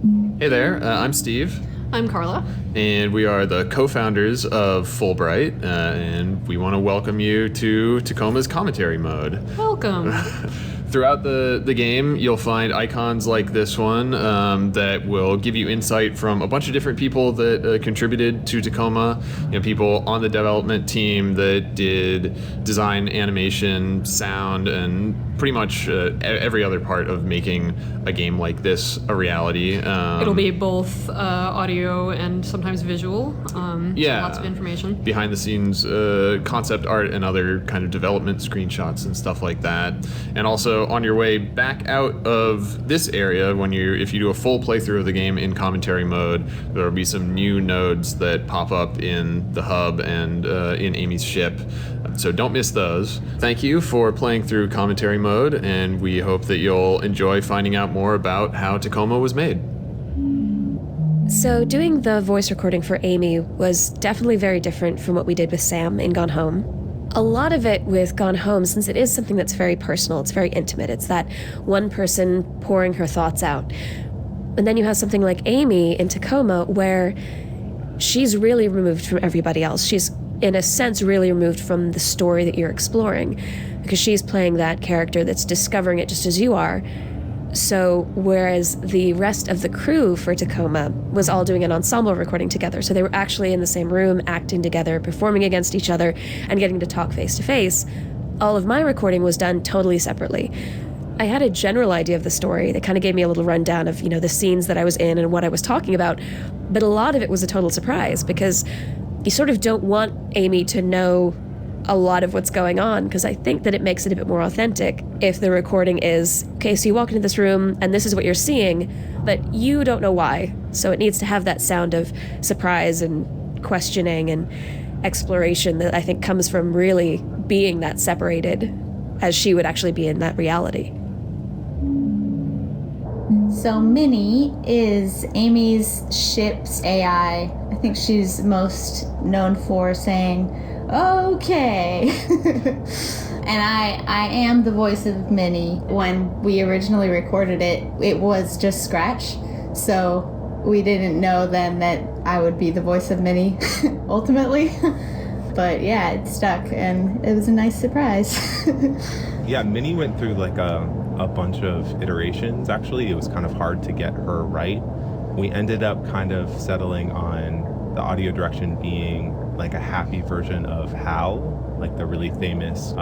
Hey there, I'm Steve. I'm Carla. And we are the co-founders of Fullbright, and we want to welcome you to Tacoma's commentary mode. Welcome. Throughout the game, you'll find icons like this one that will give you insight from a bunch of different people that contributed to Tacoma. You know, people on the development team that did design, animation, sound, and pretty much every other part of making a game like this a reality. It'll be both audio and sometimes visual. Yeah, so lots of information. Behind the scenes concept art and other kind of development screenshots and stuff like that. And also on your way back out of this area, if you do a full playthrough of the game in commentary mode, there will be some new nodes that pop up in the hub and in Amy's ship. So don't miss those. Thank you for playing through commentary mode, and we hope that you'll enjoy finding out more about how Tacoma was made. So doing the voice recording for Amy was definitely very different from what we did with Sam in Gone Home. A lot of it with Gone Home, since it is something that's very personal, it's very intimate, it's that one person pouring her thoughts out. And then you have something like Amy in Tacoma, where she's really removed from everybody else. She's, in a sense, really removed from the story that you're exploring, because she's playing that character that's discovering it just as you are. So whereas the rest of the crew for Tacoma was all doing an ensemble recording together, so they were actually in the same room, acting together, performing against each other, and getting to talk face to face, all of my recording was done totally separately. I had a general idea of the story that kind of gave me a little rundown of, the scenes that I was in and what I was talking about, but a lot of it was a total surprise, because you sort of don't want Amy to know a lot of what's going on, because I think that it makes it a bit more authentic if the recording is, okay, so you walk into this room and this is what you're seeing, but you don't know why. So it needs to have that sound of surprise and questioning and exploration that I think comes from really being that separated as she would actually be in that reality. So Minny is Amy's ship's AI. I think she's most known for saying, okay. And I am the voice of Minny. When we originally recorded it, it was just Scratch. So we didn't know then that I would be the voice of Minny, ultimately. But yeah, it stuck, and it was a nice surprise. Yeah, Minny went through like a bunch of iterations, actually. It was kind of hard to get her right. We ended up kind of settling on the audio direction being like a happy version of Hal, like the really famous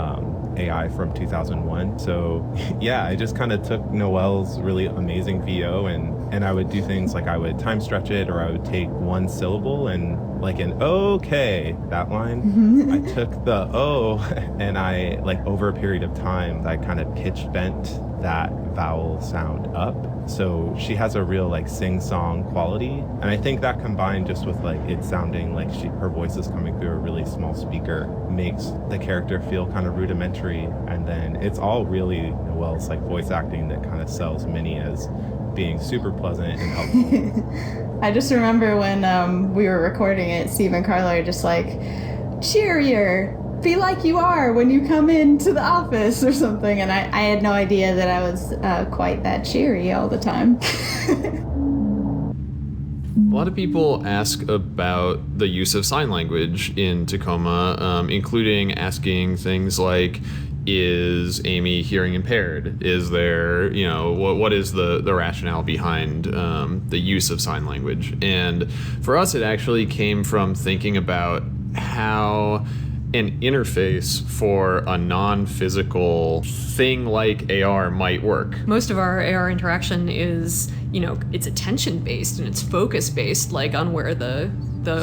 AI from 2001. So yeah, I just kind of took Noelle's really amazing VO and I would do things like I would time stretch it, or I would take one syllable and like an okay, that line. I took the O and I, like over a period of time, I kind of pitch bent that vowel sound up. So she has a real like sing-song quality. And I think that combined just with like it sounding like her voice is coming through a really small speaker makes the character feel kind of rudimentary. And then it's all really Noelle's like voice acting that kind of sells Minny as being super pleasant and helpful. I just remember when we were recording it, Steve and Carla are just like, cheerier, be like you are when you come into the office or something. And I had no idea that I was quite that cheery all the time. A lot of people ask about the use of sign language in Tacoma, including asking things like, is Amy hearing impaired? Is there, what is the rationale behind the use of sign language? And for us, it actually came from thinking about how an interface for a non-physical thing like AR might work. Most of our AR interaction is, it's attention-based and it's focus-based, like on where the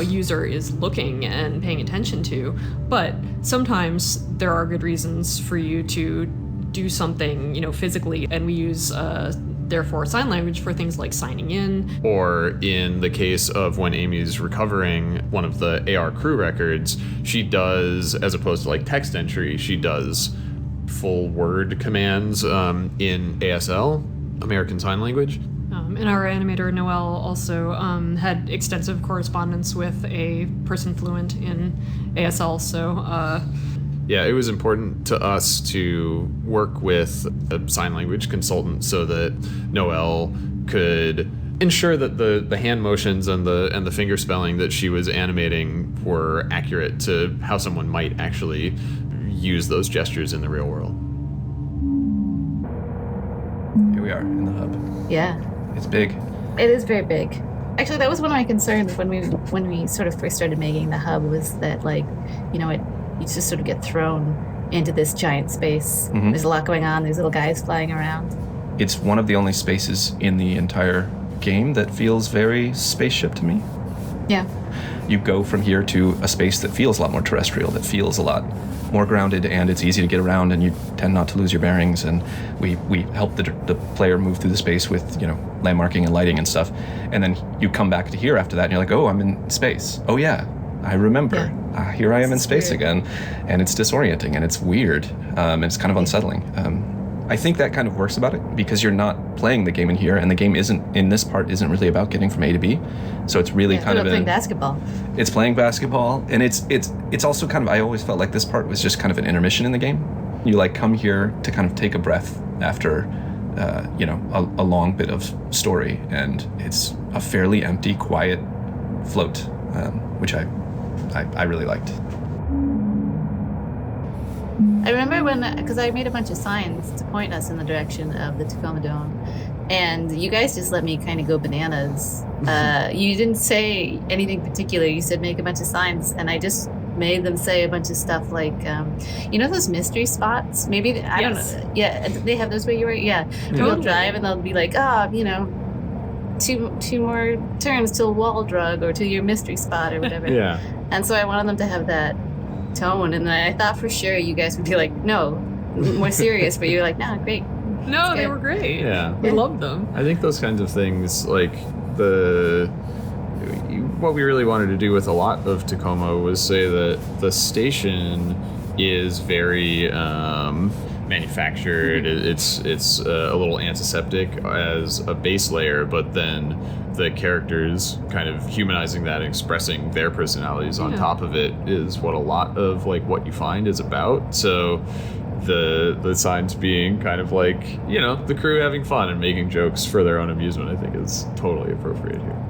user is looking and paying attention to. But sometimes there are good reasons for you to do something, physically, and we use therefore sign language for things like signing in. Or in the case of when Amy's recovering one of the AR crew records, she does, as opposed to like text entry, she does full word commands in ASL, American Sign Language. And our animator, Noelle, also had extensive correspondence with a person fluent in ASL, so... Yeah, it was important to us to work with a sign language consultant so that Noelle could ensure that the hand motions and the finger spelling that she was animating were accurate to how someone might actually use those gestures in the real world. Here we are in the hub. Yeah. It's big. It is very big. Actually, that was one of my concerns when we sort of first started making the hub, was that, like, you just sort of get thrown into this giant space. Mm-hmm. There's a lot going on. There's little guys flying around. It's one of the only spaces in the entire game that feels very spaceship to me. Yeah. You go from here to a space that feels a lot more terrestrial, that feels a lot more grounded, and it's easy to get around, and you tend not to lose your bearings. And we help the player move through the space with, landmarking and lighting and stuff. And then you come back to here after that, and you're like, oh, I'm in space. Oh yeah, I remember. Yeah. Here I am in space weird. again, and it's disorienting and it's weird. And it's kind of unsettling. I think that kind of works about it because you're not playing the game in here, and the game isn't really about getting from A to B. So it's really kind of playing basketball. It's playing basketball, and it's also kind of, I always felt like this part was just kind of an intermission in the game. You like come here to kind of take a breath after a long bit of story, and it's a fairly empty, quiet float, which I really liked. I remember because I made a bunch of signs to point us in the direction of the Tacoma Dome, and you guys just let me kind of go bananas. You didn't say anything particular. You said make a bunch of signs, and I just made them say a bunch of stuff like, those mystery spots? Maybe, I don't know. Yeah, they have those where you were? Yeah. They'll drive, and they'll be like, two more turns till wall drug or to your mystery spot or whatever. Yeah. And so I wanted them to have that tone, and I thought for sure you guys would be like, no, more serious, but you're like, no, great. No, they were great. Yeah. We loved them. I think those kinds of things, like what we really wanted to do with a lot of Tacoma was say that the station is very manufactured. It's a little antiseptic as a base layer, but then the characters kind of humanizing that and expressing their personalities on top of it is what a lot of like what you find is about. So the signs being kind of like, the crew having fun and making jokes for their own amusement, I think is totally appropriate here.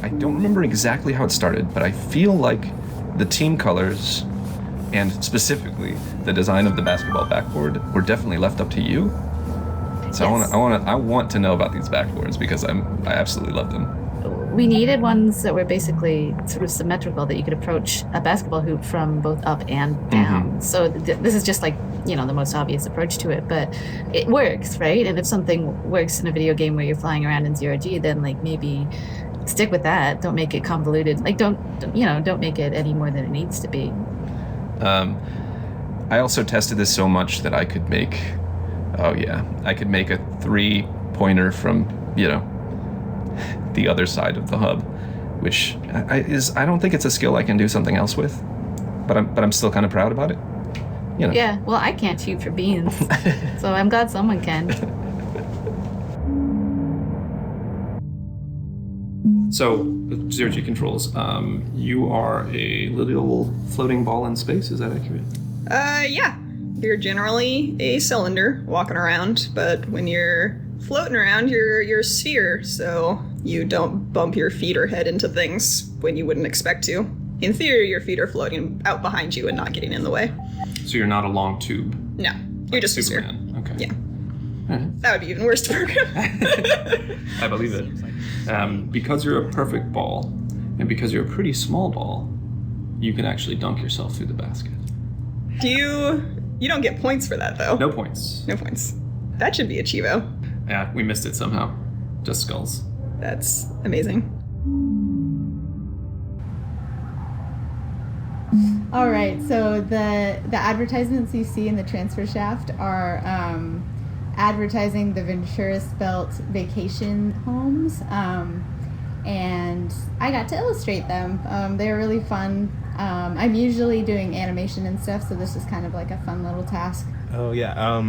I don't remember exactly how it started, but I feel like the team colors and specifically the design of the basketball backboard were definitely left up to you. So Yes. I want to know about these backboards because I absolutely love them. We needed ones that were basically sort of symmetrical, that you could approach a basketball hoop from both up and down. Mm-hmm. So this is just like, the most obvious approach to it, but it works, right? And if something works in a video game where you're flying around in 0G, then like maybe stick with that. Don't make it convoluted. Like don't make it any more than it needs to be. I also tested this so much that I could make a 3-pointer from, the other side of the hub, which I don't think it's a skill I can do something else with, but I'm still kind of proud about it. Yeah, well, I can't shoot for beans, so I'm glad someone can. So, 0G controls, you are a little floating ball in space, is that accurate? Yeah. You're generally a cylinder walking around, but when you're floating around, you're a sphere, so you don't bump your feet or head into things when you wouldn't expect to. In theory, your feet are floating out behind you and not getting in the way. So you're not a long tube? No, you're just Superman. a sphere. Okay. Yeah. Alright. That would be even worse to program. I believe it. Because you're a perfect ball, and because you're a pretty small ball, you can actually dunk yourself through the basket. You don't get points for that, though. No points. No points. That should be a Chivo. Yeah, we missed it somehow. Just skulls. That's amazing. All right, so the advertisements you see in the transfer shaft are advertising the Ventura Spelt vacation homes, and I got to illustrate them. They're really fun. I'm usually doing animation and stuff, so this is kind of like a fun little task. Oh yeah,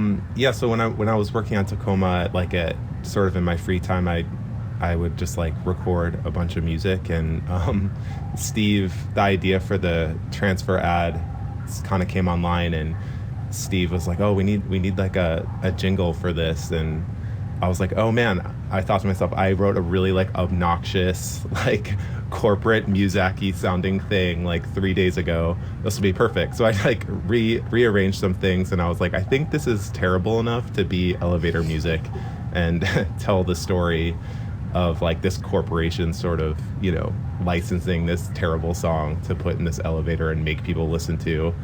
So when I was working on Tacoma, like at sort of in my free time, I would just like record a bunch of music, and Steve, the idea for the transfer ad kind of came online, and Steve was like, oh, we need like a jingle for this, and I was like, oh man, I thought to myself, I wrote a really like obnoxious, like corporate music-y sounding thing like 3 days ago. This will be perfect. So I like rearranged some things, and I was like, I think this is terrible enough to be elevator music and tell the story of like this corporation sort of, you know, licensing this terrible song to put in this elevator and make people listen to.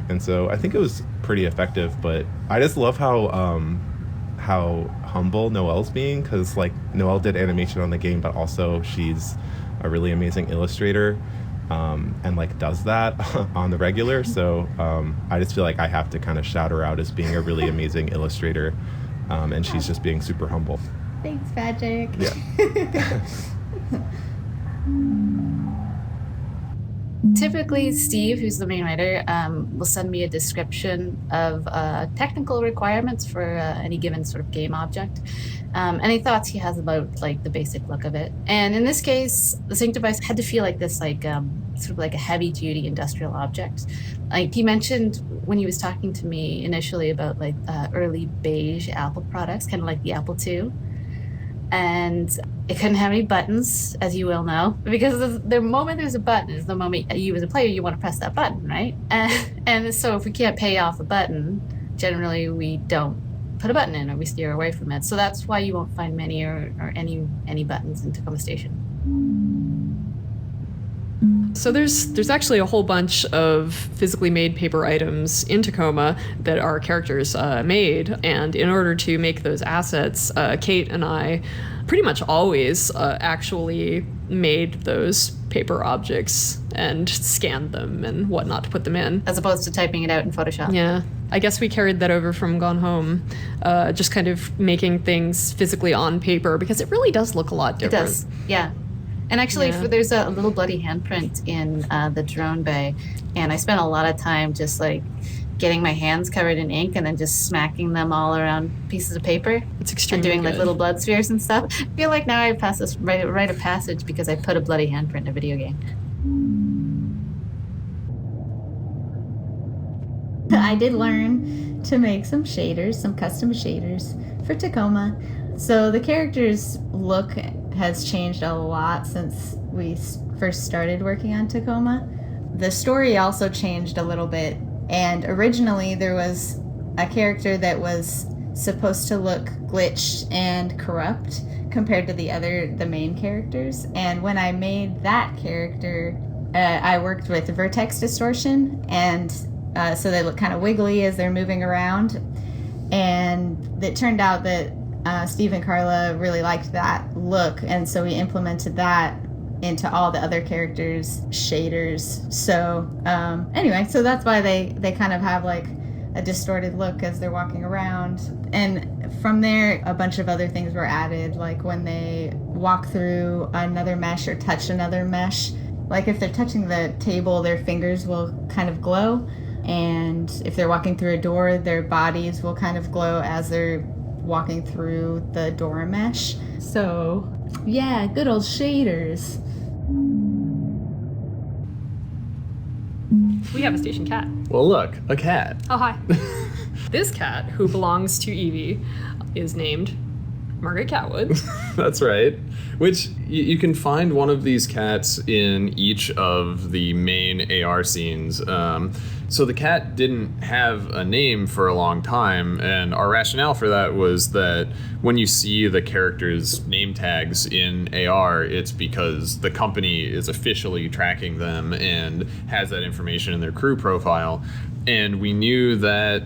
And so I think it was pretty effective, but I just love how humble Noelle's being, because like Noelle did animation on the game, but also she's a really amazing illustrator, and like does that on the regular. So I just feel like I have to kind of shout her out as being a really amazing illustrator, and she's just being super humble. Thanks, Patrick. Yeah. Typically, Steve, who's the main writer, will send me a description of technical requirements for any given sort of game object, any thoughts he has about like the basic look of it. And in this case, the sync device had to feel like this, like sort of like a heavy-duty industrial object. Like he mentioned when he was talking to me initially about like early beige Apple products, kind of like the Apple II. And it couldn't have any buttons, as you will know, because the moment there's a button is the moment you as a player, you want to press that button, right? And so if we can't pay off a button, generally we don't put a button in, or we steer away from it. So that's why you won't find many or any buttons in Tacoma Station. So there's actually a whole bunch of physically made paper items in Tacoma that our characters made, and in order to make those assets, Kate and I pretty much always actually made those paper objects and scanned them and whatnot to put them in. As opposed to typing it out in Photoshop. Yeah. I guess we carried that over from Gone Home, just kind of making things physically on paper, because it really does look a lot different. It does, yeah. And actually, there's a little bloody handprint in the drone bay, and I spent a lot of time just like getting my hands covered in ink and then just smacking them all around pieces of paper. It's extremely and doing like good. little blood spheres and stuff. I feel like now I pass this rite of passage because I put a bloody handprint in a video game. I did learn to make some shaders, some custom shaders for Tacoma. So the character's look has changed a lot since we first started working on Tacoma. The story also changed a little bit, and originally there was a character that was supposed to look glitched and corrupt compared to the main characters. And when I made that character, I worked with vertex distortion, and so they look kind of wiggly as they're moving around. And it turned out that Steve and Carla really liked that look, and so we implemented that into all the other characters' shaders. So anyway, so that's why they kind of have like a distorted look as they're walking around. And from there, a bunch of other things were added, like when they walk through another mesh or touch another mesh. Like if they're touching the table, their fingers will kind of glow, and if they're walking through a door, their bodies will kind of glow as they're walking through the door mesh. So yeah, good old shaders. We have a station cat. Well, look, a cat. Oh, hi. This cat, who belongs to Evie, is named Margaret Catwood. That's right. Which you can find one of these cats in each of the main AR scenes. So the cat didn't have a name for a long time, and our rationale for that was that when you see the characters' name tags in AR, it's because the company is officially tracking them and has that information in their crew profile. And we knew that,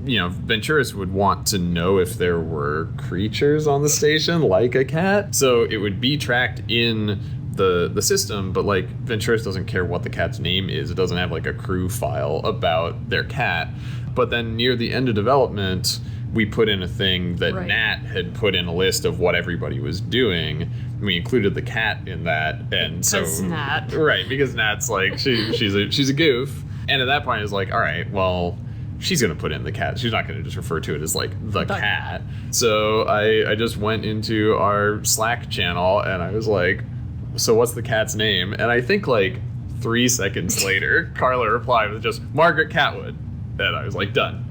you know, Venturis would want to know if there were creatures on the station, like a cat. So it would be tracked in the system, but like Venturis doesn't care what the cat's name is. It doesn't have like a crew file about their cat. But then near the end of development, we put in a thing that Nat had put in a list of what everybody was doing. We included the cat in that, and so Nat. Right, because Nat's like she's a goof. And at that point, it was like, all right, well, she's going to put in the cat. She's not going to just refer to it as like the cat. So I just went into our Slack channel and I was like, so what's the cat's name? And I think like 3 seconds later, Carla replied with just Margaret Catwood. And I was like, done.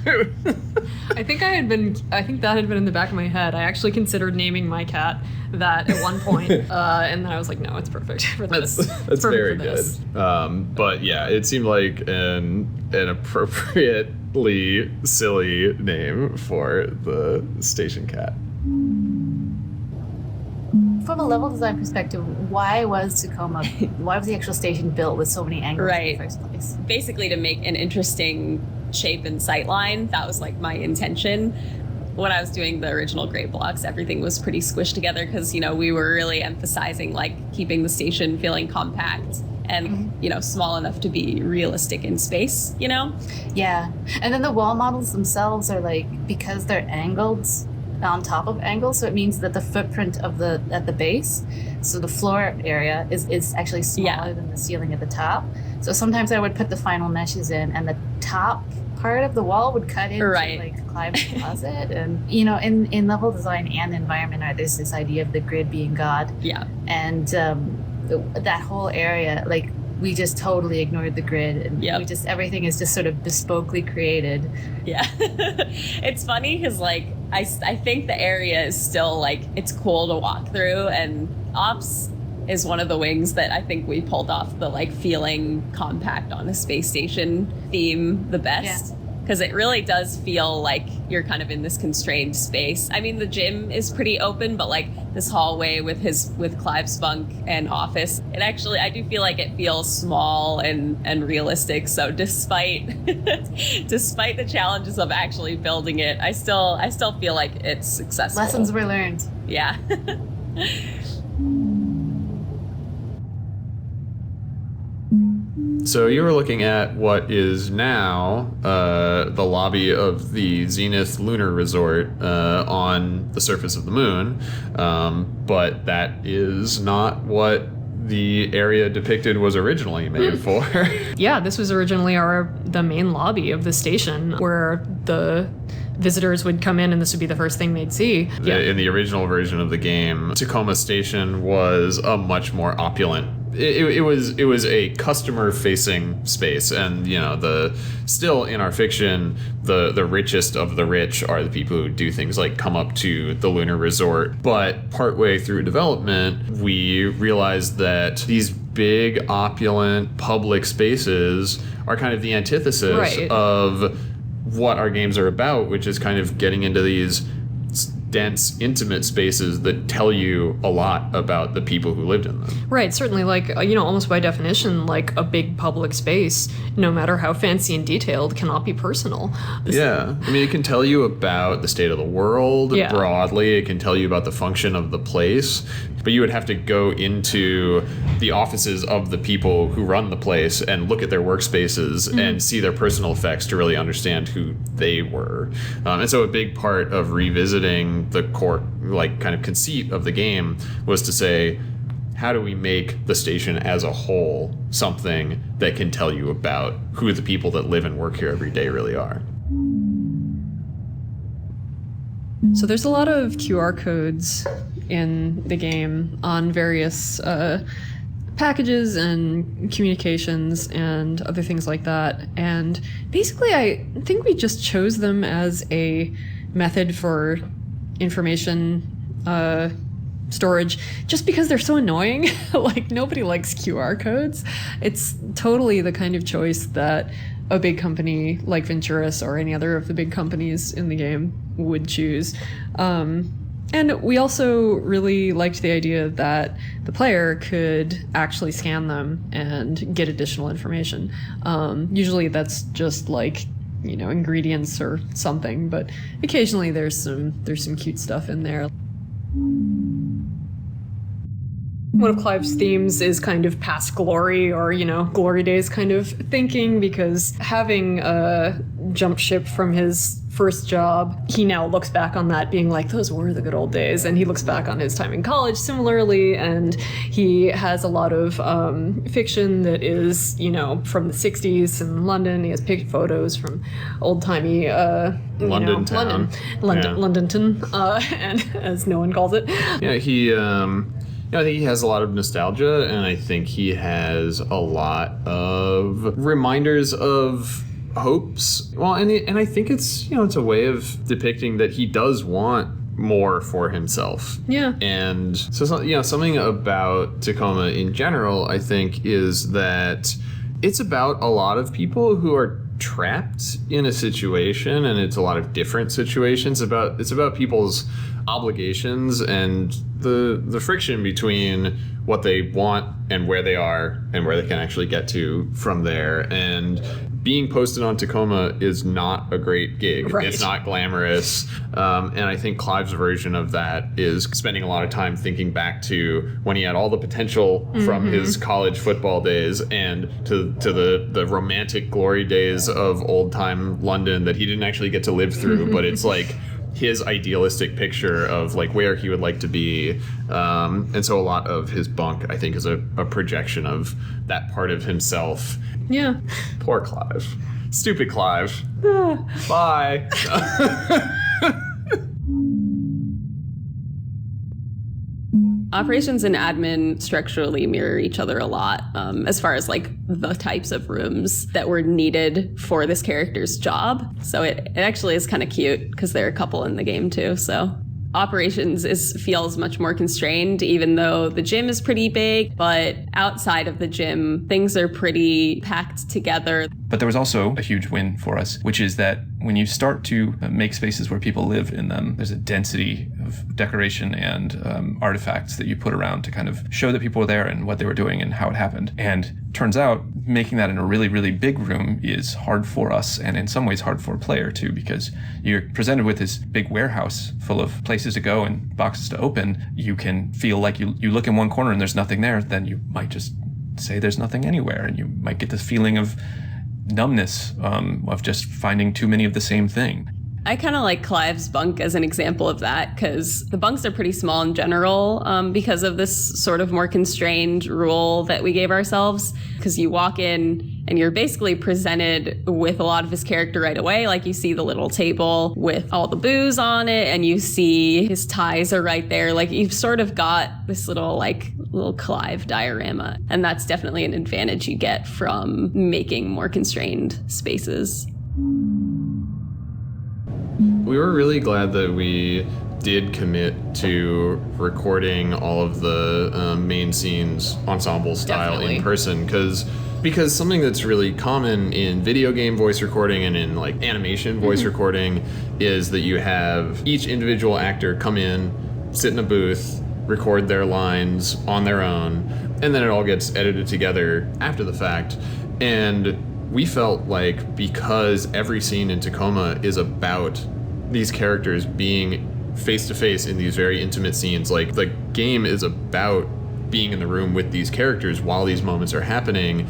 I think that had been in the back of my head. I actually considered naming my cat that at one point, and then I was like, no, it's perfect for this. That's very good. But yeah, it seemed like an appropriately silly name for the station cat. From a level design perspective, why was the actual station built with so many angles in the first place? Basically to make an interesting shape and sightline. That was like my intention. When I was doing the original gray blocks, everything was pretty squished together because, we were really emphasizing like keeping the station feeling compact and, small enough to be realistic in space, Yeah. And then the wall models themselves are like, because they're angled on top of angles, so it means that the footprint at the base, so the floor area is actually smaller than the ceiling at the top. So sometimes I would put the final meshes in and the top part of the wall would cut into like Clive's closet. And in level design and environment art, there's this idea of the grid being God. Yeah. And that whole area, like, we just totally ignored the grid, and everything is just sort of bespokely created. Yeah. It's funny because like I think the area is still like, it's cool to walk through, and Ops is one of the wings that I think we pulled off the like feeling compact on a space station theme the best. Because it really does feel like you're kind of in this constrained space. I mean, the gym is pretty open, but like this hallway with Clive's bunk and office, I do feel like it feels small and realistic. So despite the challenges of actually building it, I still feel like it's successful. Lessons were learned. Yeah. So you were looking at what is now the lobby of the Zenith Lunar Resort on the surface of the moon, but that is not what the area depicted was originally made for. Yeah, this was originally the main lobby of the station where the visitors would come in and this would be the first thing they'd see. In the original version of the game, Tacoma Station was a much more opulent. It was a customer-facing space, and still in our fiction, the richest of the rich are the people who do things like come up to the Lunar Resort. But partway through development, we realized that these big, opulent public spaces are kind of the antithesis of what our games are about, which is kind of getting into these dense, intimate spaces that tell you a lot about the people who lived in them. Right, certainly, like, almost by definition, like a big public space, no matter how fancy and detailed, cannot be personal. Yeah, I mean, it can tell you about the state of the world broadly, it can tell you about the function of the place, but you would have to go into the offices of the people who run the place and look at their workspaces and see their personal effects to really understand who they were. And so a big part of revisiting the core, like, kind of conceit of the game was to say, how do we make the station as a whole something that can tell you about who the people that live and work here every day really are? So there's a lot of QR codes in the game on various packages and communications and other things like that. And basically, I think we just chose them as a method for information storage just because they're so annoying. Like, nobody likes QR codes. It's totally the kind of choice that a big company like Venturis or any other of the big companies in the game would choose. And we also really liked the idea that the player could actually scan them and get additional information. Usually that's just like, ingredients or something, but occasionally there's some cute stuff in there. One of Clive's themes is kind of past glory or, glory days kind of thinking, because having jumped ship from his first job, he now looks back on that being like, those were the good old days. And he looks back on his time in college similarly, and he has a lot of fiction that is, from the 60s in London. He has picked photos from old-timey London town. Londonton, and as no one calls it. Yeah, I think he has a lot of nostalgia, and I think he has a lot of reminders of hopes. Well, and I think it's, it's a way of depicting that he does want more for himself. Yeah. And so, something about Tacoma in general, I think, is that it's about a lot of people who are trapped in a situation, and it's a lot of different situations. It's about people's obligations and the friction between what they want and where they are and where they can actually get to from there. And being posted on Tacoma is not a great gig. Right. It's not glamorous. And I think Clive's version of that is spending a lot of time thinking back to when he had all the potential from his college football days and to the romantic glory days of old time London that he didn't actually get to live through, but it's like his idealistic picture of like where he would like to be. And so a lot of his Bunk, I think, is a projection of that part of himself. Yeah. Poor Clive. Stupid Clive. Bye. Operations and admin structurally mirror each other a lot, as far as like the types of rooms that were needed for this character's job. So it actually is kind of cute because there are a couple in the game too. So operations feels much more constrained, even though the gym is pretty big, but outside of the gym, things are pretty packed together. But there was also a huge win for us, which is that when you start to make spaces where people live in them, there's a density of decoration and artifacts that you put around to kind of show that people were there and what they were doing and how it happened. And turns out making that in a really, really big room is hard for us, and in some ways hard for a player too, because you're presented with this big warehouse full of places to go and boxes to open. You can feel like you look in one corner and there's nothing there, then you might just say there's nothing anywhere, and you might get this feeling of numbness, of just finding too many of the same thing. I kind of like Clive's Bunk as an example of that, because the bunks are pretty small in general, because of this sort of more constrained rule that we gave ourselves. Because you walk in and you're basically presented with a lot of his character right away. Like you see the little table with all the booze on it, and you see his ties are right there. Like you've sort of got this little Clive diorama, and that's definitely an advantage you get from making more constrained spaces. We were really glad that we did commit to recording all of the main scenes ensemble style Definitely. in person, because something that's really common in video game voice recording and in like animation voice recording is that you have each individual actor come in, sit in a booth, record their lines on their own, and then it all gets edited together after the fact. And we felt like because every scene in Tacoma is about these characters being face to face in these very intimate scenes, like the game is about being in the room with these characters while these moments are happening.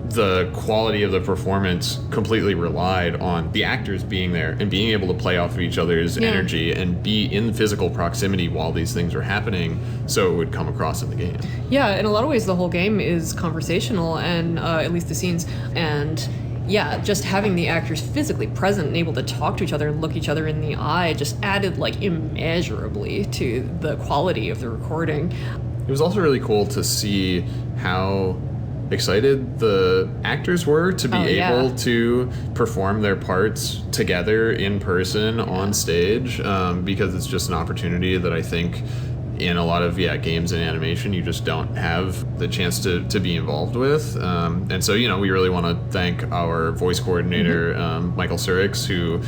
The quality of the performance completely relied on the actors being there and being able to play off of each other's energy and be in physical proximity while these things are happening, so it would come across in the game. Yeah, in a lot of ways, the whole game is conversational, and at least the scenes. And yeah, just having the actors physically present and able to talk to each other and look each other in the eye just added like immeasurably to the quality of the recording. It was also really cool to see how excited the actors were to be able to perform their parts together in person on stage, because it's just an opportunity that I think in a lot of games and animation you just don't have the chance to be involved with. And so, we really want to thank our voice coordinator, Michael Surix, who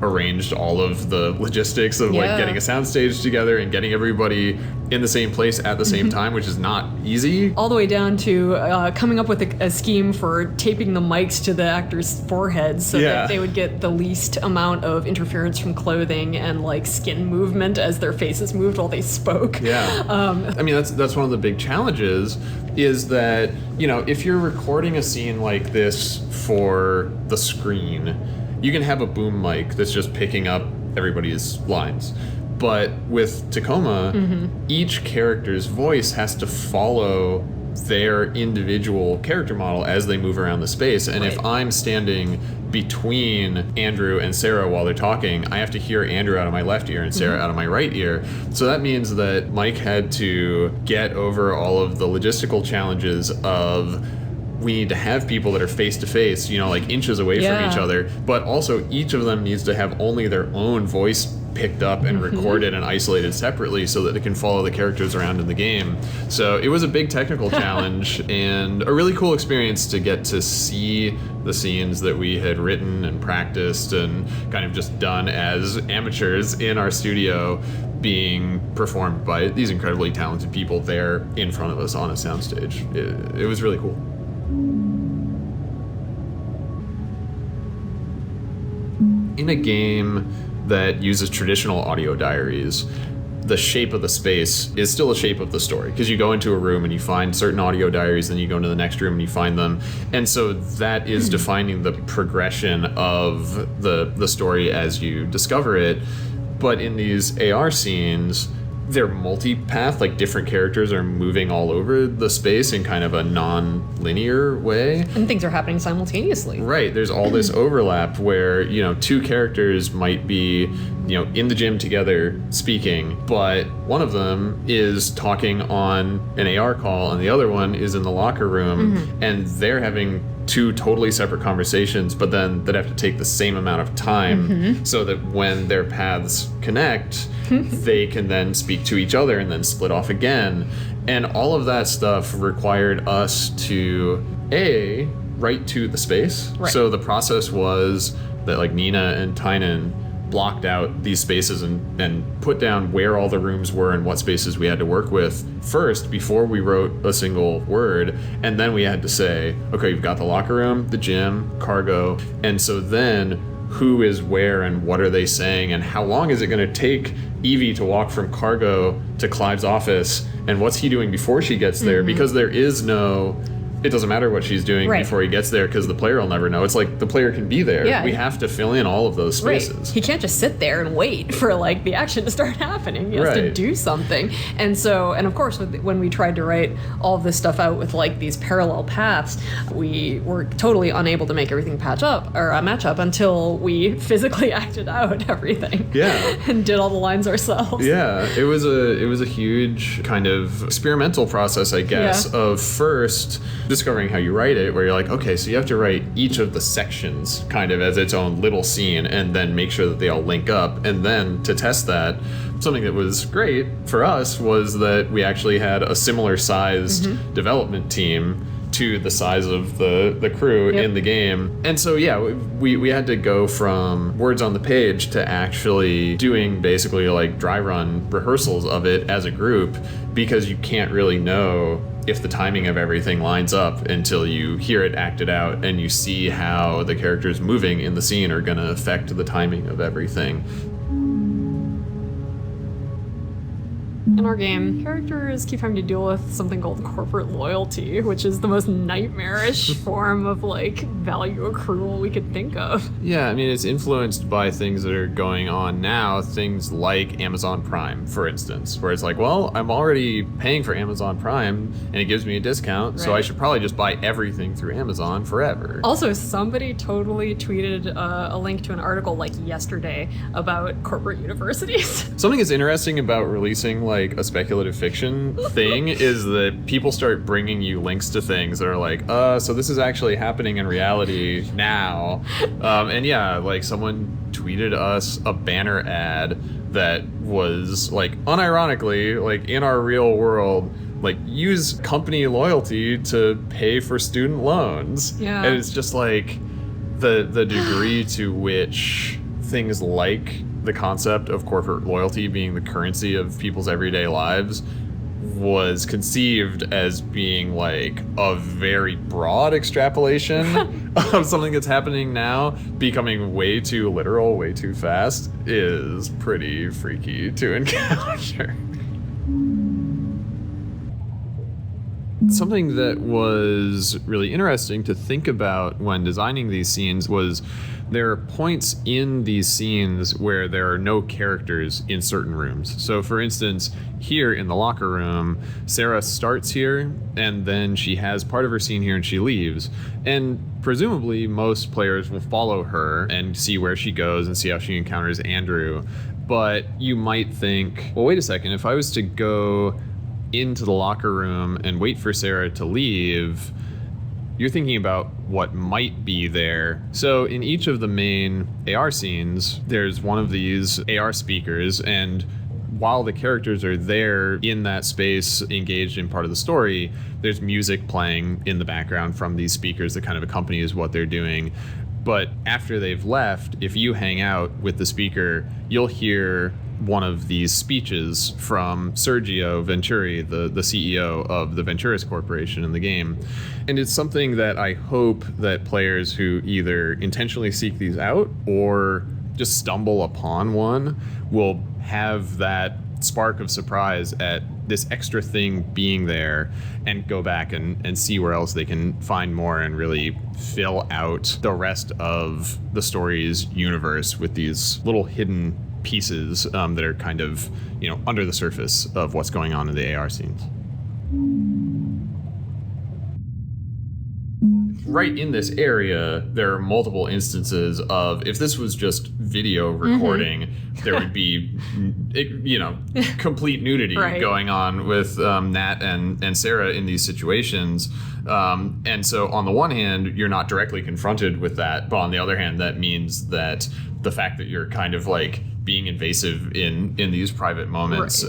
arranged all of the logistics of like getting a soundstage together and getting everybody in the same place at the same time, which is not easy. All the way down to coming up with a scheme for taping the mics to the actors' foreheads so that they would get the least amount of interference from clothing and like skin movement as their faces moved while they spoke. I mean, that's one of the big challenges, is that, if you're recording a scene like this for the screen, you can have a boom mic that's just picking up everybody's lines. But with Tacoma, each character's voice has to follow their individual character model as they move around the space. And if I'm standing between Andrew and Sareh while they're talking, I have to hear Andrew out of my left ear and Sareh out of my right ear. So that means that Mike had to get over all of the logistical challenges of we need to have people that are face to face, like inches away from each other, but also each of them needs to have only their own voice picked up and recorded and isolated separately so that it can follow the characters around in the game. So it was a big technical challenge and a really cool experience to get to see the scenes that we had written and practiced and kind of just done as amateurs in our studio being performed by these incredibly talented people there in front of us on a soundstage. It was really cool. In a game that uses traditional audio diaries, the shape of the space is still the shape of the story, because you go into a room and you find certain audio diaries, then you go into the next room and you find them, and so that is defining the progression of the story as you discover it. But in these AR scenes, they're multi-path, like different characters are moving all over the space in kind of a non-linear way. And things are happening simultaneously. Right, there's all this overlap where, two characters might be, in the gym together speaking, but one of them is talking on an AR call and the other one is in the locker room, and they're having two totally separate conversations, but then that have to take the same amount of time so that when their paths connect, they can then speak to each other and then split off again. And all of that stuff required us to, write to the space. Right. So the process was that like Nina and Tynan blocked out these spaces and put down where all the rooms were and what spaces we had to work with first before we wrote a single word. And then we had to say, okay, you've got the locker room, the gym, cargo. And so then who is where and what are they saying and how long is it going to take Evie to walk from cargo to Clive's office and what's he doing before she gets there? Because there is no... It doesn't matter what she's doing before he gets there because the player will never know. It's like the player can be there. Yeah, we have to fill in all of those spaces. Right. He can't just sit there and wait for like the action to start happening. He has to do something. And so, and of course, when we tried to write all of this stuff out with like these parallel paths, we were totally unable to make everything match up until we physically acted out everything. Yeah. And did all the lines ourselves. Yeah, it was a huge kind of experimental process, I guess, of first discovering how you write it, where you're like, okay, so you have to write each of the sections kind of as its own little scene and then make sure that they all link up. And then to test that, something that was great for us was that we actually had a similar sized development team to the size of the crew in the game. And so we had to go from words on the page to actually doing basically like dry run rehearsals of it as a group, because you can't really know if the timing of everything lines up until you hear it acted out and you see how the characters moving in the scene are going to affect the timing of everything. In our game, characters keep having to deal with something called corporate loyalty, which is the most nightmarish form of like value accrual we could think of. Yeah, I mean, it's influenced by things that are going on now, things like Amazon Prime, for instance, where it's like, well, I'm already paying for Amazon Prime and it gives me a discount, so I should probably just buy everything through Amazon forever. Also, somebody totally tweeted a link to an article like yesterday about corporate universities. Something that's interesting about releasing like a speculative fiction thing is that people start bringing you links to things that are like, so this is actually happening in reality now. And yeah, like someone tweeted us a banner ad that was like, unironically, like in our real world, like use company loyalty to pay for student loans. Yeah. And it's just like the degree to which things like the concept of corporate loyalty being the currency of people's everyday lives was conceived as being like a very broad extrapolation of something that's happening now becoming way too literal, way too fast is pretty freaky to encounter. Something that was really interesting to think about when designing these scenes was there are points in these scenes where there are no characters in certain rooms. So for instance, here in the locker room, Sareh starts here and then she has part of her scene here and she leaves. And presumably most players will follow her and see where she goes and see how she encounters Andrew. But you might think, well, wait a second, if I was to go into the locker room and wait for Sareh to leave, you're thinking about what might be there. So in each of the main AR scenes, there's one of these AR speakers, and while the characters are there in that space engaged in part of the story, there's music playing in the background from these speakers that kind of accompanies what they're doing. But after they've left, if you hang out with the speaker, you'll hear one of these speeches from Sergio Venturi, the CEO of the Venturis Corporation in the game. And it's something that I hope that players who either intentionally seek these out or just stumble upon one will have that spark of surprise at this extra thing being there and go back and see where else they can find more and really fill out the rest of the story's universe with these little hidden pieces that are kind of, under the surface of what's going on in the AR scenes. Right in this area, there are multiple instances of, if this was just video recording, there would be, complete nudity going on with Nat and Sareh in these situations. And so on the one hand, you're not directly confronted with that, but on the other hand, that means that the fact that you're kind of like being invasive in these private moments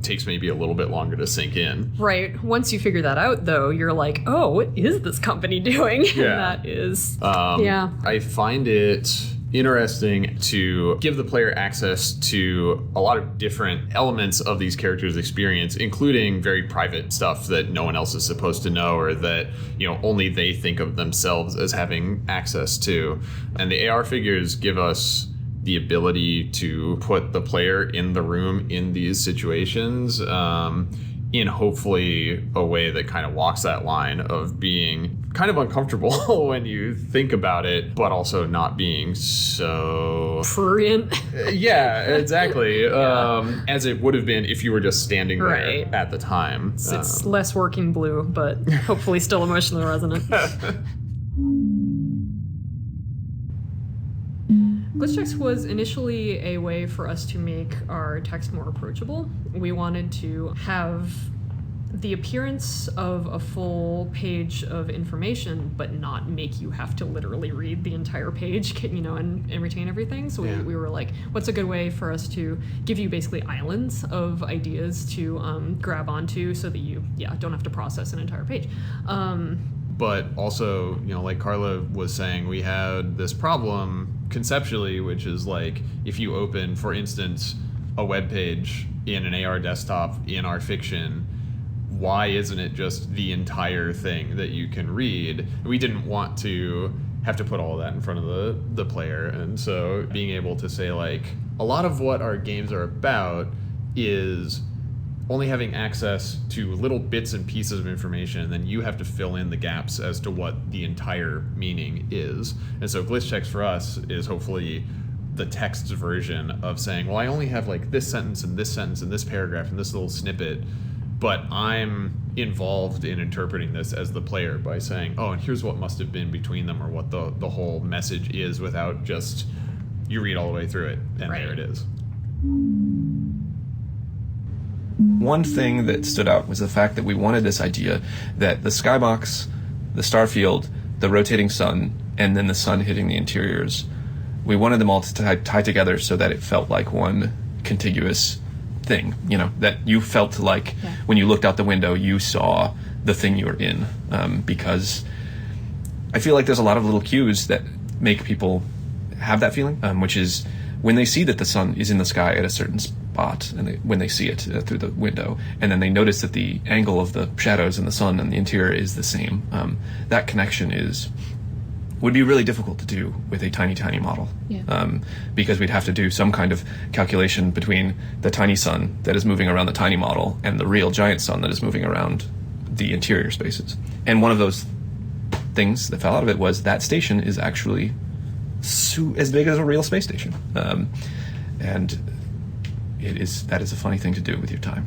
takes maybe a little bit longer to sink in. Right. Once you figure that out, though, you're like, oh, what is this company doing? Yeah. And that is, I find it interesting to give the player access to a lot of different elements of these characters' experience, including very private stuff that no one else is supposed to know or that, only they think of themselves as having access to. And the AR figures give us the ability to put the player in the room in these situations in hopefully a way that kind of walks that line of being kind of uncomfortable when you think about it, but also not being so prurient. Yeah, exactly. As it would have been if you were just standing there at the time. It's less working blue, but hopefully still emotionally resonant. Glitchy Text was initially a way for us to make our text more approachable. We wanted to have the appearance of a full page of information, but not make you have to literally read the entire page, and retain everything. So we were like, what's a good way for us to give you basically islands of ideas to grab onto so that you, don't have to process an entire page. But also, like Carla was saying, we had this problem conceptually, which is like, if you open, for instance, a web page in an AR desktop in our fiction, why isn't it just the entire thing that you can read? We didn't want to have to put all of that in front of the player. And so being able to say, like, a lot of what our games are about is only having access to little bits and pieces of information, and then you have to fill in the gaps as to what the entire meaning is. And so Glitchy Text for us is hopefully the text version of saying, well, I only have like this sentence and this sentence and this paragraph and this little snippet, but I'm involved in interpreting this as the player by saying, oh, and here's what must have been between them, or what the whole message is, without just, you read all the way through it and there it is. One thing that stood out was the fact that we wanted this idea that the skybox, the starfield, the rotating sun, and then the sun hitting the interiors, we wanted them all to tie together so that it felt like one contiguous thing, that you felt like when you looked out the window, you saw the thing you were in. Because I feel like there's a lot of little cues that make people have that feeling, which is when they see that the sun is in the sky at a certain spot, and when they see it through the window, and then they notice that the angle of the shadows in the sun and the interior is the same, that connection would be really difficult to do with a tiny model. Because we'd have to do some kind of calculation between the tiny sun that is moving around the tiny model and the real giant sun that is moving around the interior spaces. And one of those things that fell out of it was that station is actually as big as a real space station. And that is a funny thing to do with your time.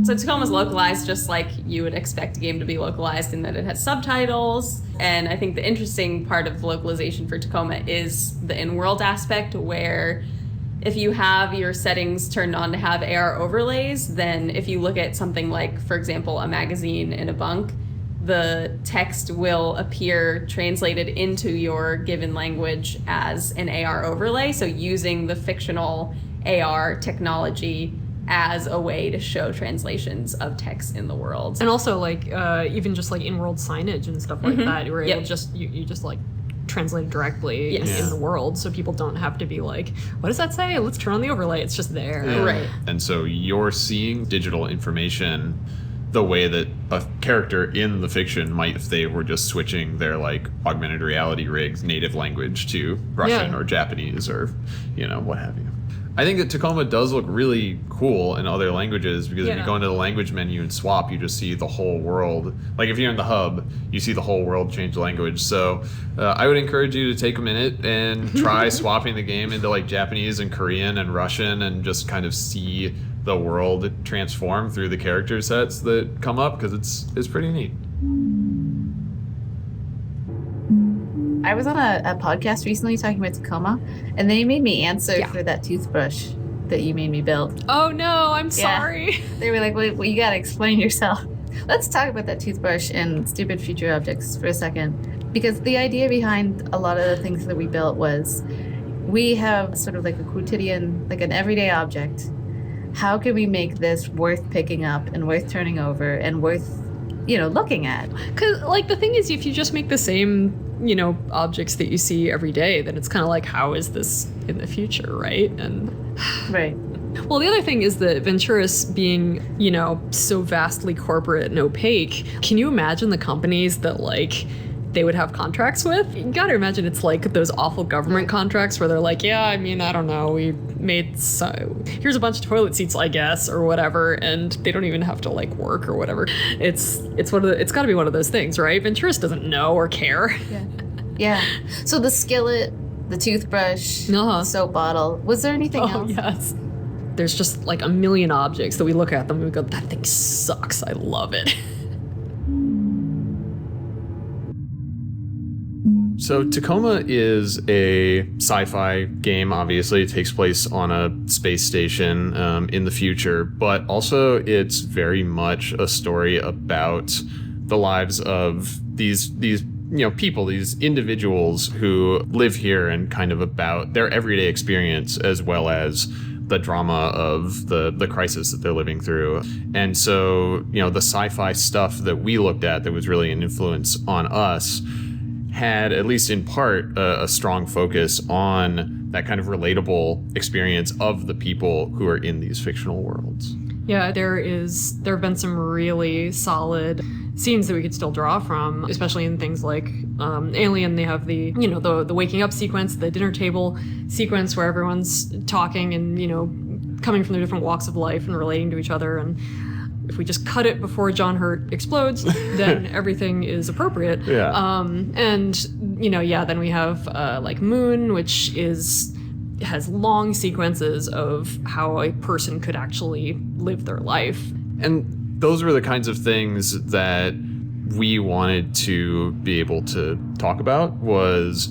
So Tacoma's localized just like you would expect a game to be localized, in that it has subtitles. And I think the interesting part of localization for Tacoma is the in-world aspect, where if you have your settings turned on to have AR overlays, then if you look at something like, for example, a magazine in a bunk, the text will appear translated into your given language as an AR overlay. So using the fictional AR technology as a way to show translations of text in the world. And also, like, even just like in-world signage and stuff like that, where you just you just like translate it directly in the world, so people don't have to be like, what does that say? Let's turn on the overlay. It's just there. Right. And so you're seeing digital information the way that a character in the fiction might if they were just switching their like augmented reality rig's native language to Russian or Japanese or, you know, what have you. I think that Tacoma does look really cool in other languages because if you go into the language menu and swap, you just see the whole world. Like if you're in the hub, you see the whole world change language. So I would encourage you to take a minute and try swapping the game into like Japanese and Korean and Russian and just kind of see the world transform through the character sets that come up because it's pretty neat. I was on a podcast recently talking about Tacoma, and they made me answer for that toothbrush that you made me build. Oh no, I'm sorry. They were like, well, you gotta explain yourself. Let's talk about that toothbrush and stupid future objects for a second. Because the idea behind a lot of the things that we built was we have sort of like a quotidian, like an everyday object. How can we make this worth picking up and worth turning over and worth, you know, looking at? Because, like, the thing is, if you just make the same, you know, objects that you see every day, then it's kind of like, how is this in the future, right? And right. Well, the other thing is that Venturis being, you know, so vastly corporate and opaque, can you imagine the companies that, like, they would have contracts with? You gotta imagine it's like those awful government contracts where they're like, yeah, I mean, I don't know, we made here's a bunch of toilet seats, I guess, or whatever, and they don't even have to like work or whatever. It's gotta be one of those things, right? Venturis doesn't know or care. Yeah. So the skillet, the toothbrush, the soap bottle, was there anything else? Oh, yes. There's just like a million objects that we look at them and we go, that thing sucks, I love it. So Tacoma is a sci-fi game, obviously. It takes place on a space station in the future, but also it's very much a story about the lives of these you know, people, these individuals who live here and kind of about their everyday experience as well as the drama of the crisis that they're living through. And so, you know, the sci-fi stuff that we looked at that was really an influence on us had, at least in part, a strong focus on that kind of relatable experience of the people who are in these fictional worlds. Yeah, there have been some really solid scenes that we could still draw from, especially in things like Alien. They have the waking up sequence, the dinner table sequence where everyone's talking and, you know, coming from their different walks of life and relating to each other. And if we just cut it before John Hurt explodes, then everything is appropriate. Yeah. And, you know, then we have like Moon, which has long sequences of how a person could actually live their life. And those were the kinds of things that we wanted to be able to talk about, was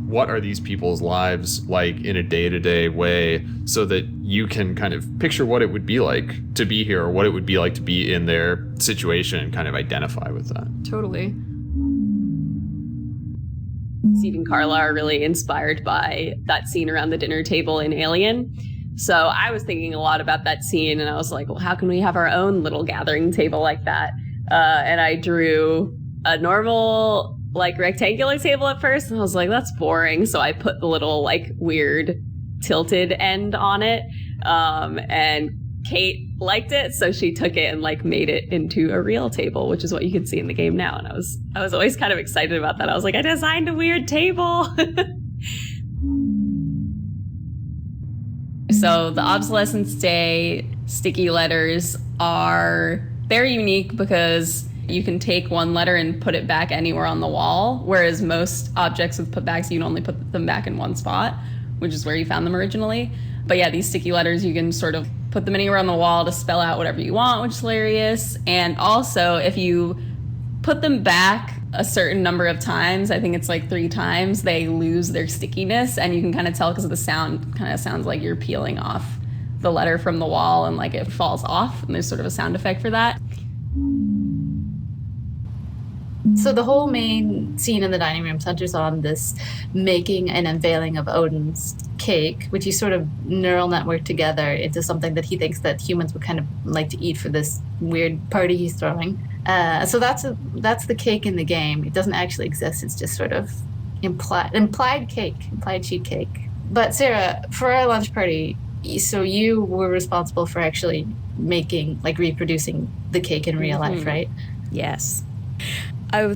what are these people's lives like in a day-to-day way, so that you can kind of picture what it would be like to be here or what it would be like to be in their situation and kind of identify with that. Totally. Steve and Carla are really inspired by that scene around the dinner table in Alien. So I was thinking a lot about that scene, and I was like, well, how can we have our own little gathering table like that? And I drew a normal, like, rectangular table at first, and I was like, that's boring. So I put the little, like, weird tilted end on it. And Kate liked it, so she took it and, like, made it into a real table, which is what you can see in the game now. And I was always kind of excited about that. I was like, I designed a weird table. So the Obsolescence Day sticky letters are very unique because you can take one letter and put it back anywhere on the wall, whereas most objects with putbacks, you can only put them back in one spot, which is where you found them originally. But yeah, these sticky letters, you can sort of put them anywhere on the wall to spell out whatever you want, which is hilarious. And also, if you put them back a certain number of times, I think it's like 3 times, they lose their stickiness, and you can kind of tell because the sound kind of sounds like you're peeling off the letter from the wall, and like it falls off, and there's sort of a sound effect for that. So the whole main scene in the dining room centers on this making and unveiling of Odin's cake, which he sort of neural networked together into something that he thinks that humans would kind of like to eat for this weird party he's throwing. So that's the cake in the game. It doesn't actually exist. It's just sort of implied sheet cake. But Sareh, for our lunch party, so you were responsible for actually making, like reproducing the cake in real life, right? Yes. I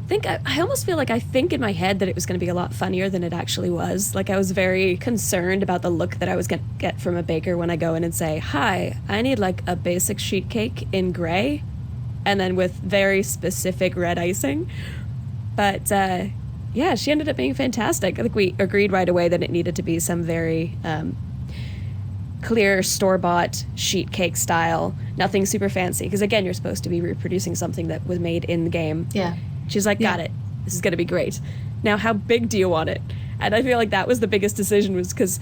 almost feel like I think in my head that it was going to be a lot funnier than it actually was. Like, I was very concerned about the look that I was going to get from a baker when I go in and say, hi, I need like a basic sheet cake in gray and then with very specific red icing. But yeah, she ended up being fantastic. I think we agreed right away that it needed to be some very clear store-bought sheet cake style, nothing super fancy. Because again, you're supposed to be reproducing something that was made in the game. Yeah. She's like, got it. This is going to be great. Now, how big do you want it? And I feel like that was the biggest decision, was because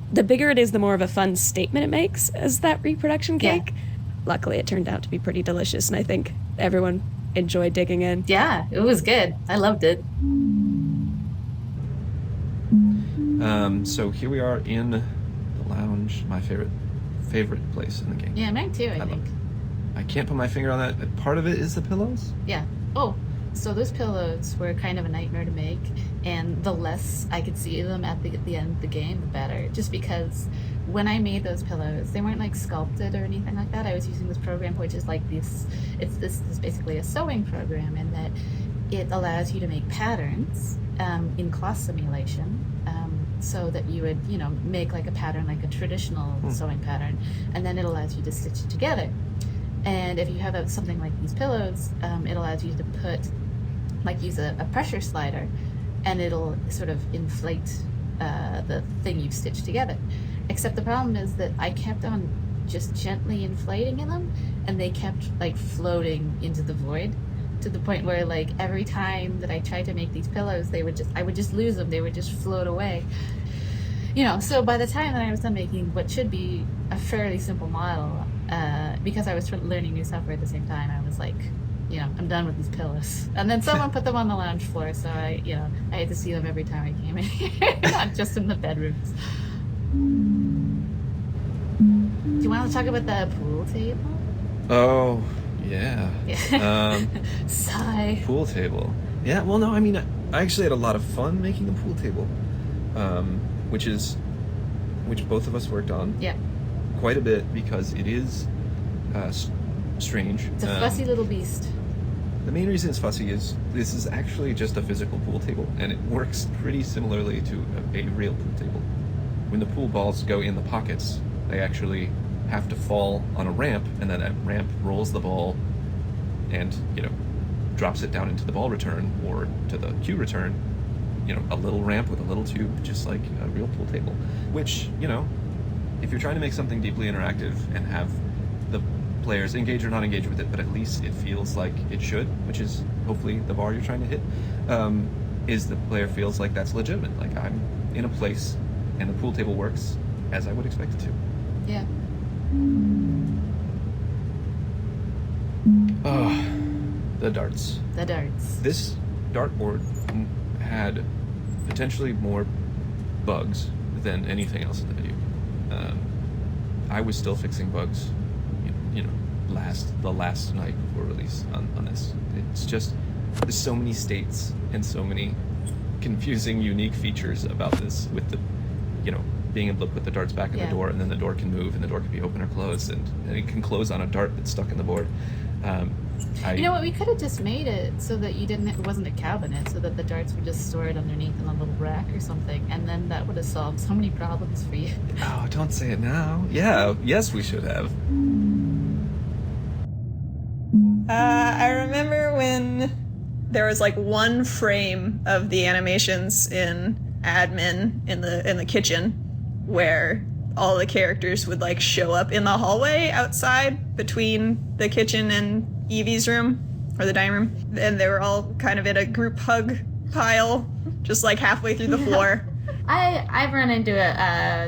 the bigger it is, the more of a fun statement it makes as that reproduction cake. Yeah. Luckily, it turned out to be pretty delicious, and I think everyone enjoyed digging in. Yeah, it was good. I loved it. So here we are in the lounge, my favorite place in the game. Yeah, mine too, I think. I can't put my finger on that. Part of it is the pillows. Yeah. Oh, so those pillows were kind of a nightmare to make, and the less I could see them at the end of the game, the better. Just because when I made those pillows, they weren't like sculpted or anything like that. I was using this program, which is like this. This is basically a sewing program, in that it allows you to make patterns in cloth simulation. So that you would, make like a pattern, like a traditional sewing pattern, and then it allows you to stitch it together. And if you have something like these pillows, it allows you to use a pressure slider, and it'll sort of inflate the thing you've stitched together. Except the problem is that I kept on just gently inflating them, and they kept like floating into the void, to the point where like every time that I tried to make these pillows, I would just lose them. They would just float away. So by the time that I was done making what should be a fairly simple model, because I was learning new software at the same time, I was like, I'm done with these pillows. And then someone put them on the lounge floor, so I had to see them every time I came in here, not just in the bedrooms. Do you want to talk about the pool table? Oh, yeah. Sigh. Pool table. Yeah, well, no, I mean, I actually had a lot of fun making the pool table, which both of us worked on. Yeah. Quite a bit, because it is strange. It's a fussy little beast. The main reason it's fussy is this is actually just a physical pool table, and it works pretty similarly to a real pool table. When the pool balls go in the pockets, they actually have to fall on a ramp, and then that ramp rolls the ball and, drops it down into the ball return or to the cue return. A little ramp with a little tube, just like a real pool table. Which, if you're trying to make something deeply interactive and have the players engage or not engage with it, but at least it feels like it should, which is hopefully the bar you're trying to hit, is the player feels like that's legitimate. Like, I'm in a place and the pool table works as I would expect it to. Yeah. Oh, the darts. The darts. This dartboard had potentially more bugs than anything else in the video. I was still fixing bugs, the last night before release on this. It's just, there's so many states and so many confusing, unique features about this, with the, being able to put the darts back in the door, and then the door can move, and the door can be open or closed, and it can close on a dart that's stuck in the board. We could have just made it so that it wasn't a cabinet, so that the darts were just stored underneath in a little rack or something, and then that would have solved so many problems for you. Oh, don't say it now. Yeah, yes, we should have. I remember when there was like one frame of the animations in admin in the kitchen where all the characters would like show up in the hallway outside between the kitchen and Evie's room, or the dining room, and they were all kind of in a group hug pile, just like halfway through the floor. I've run into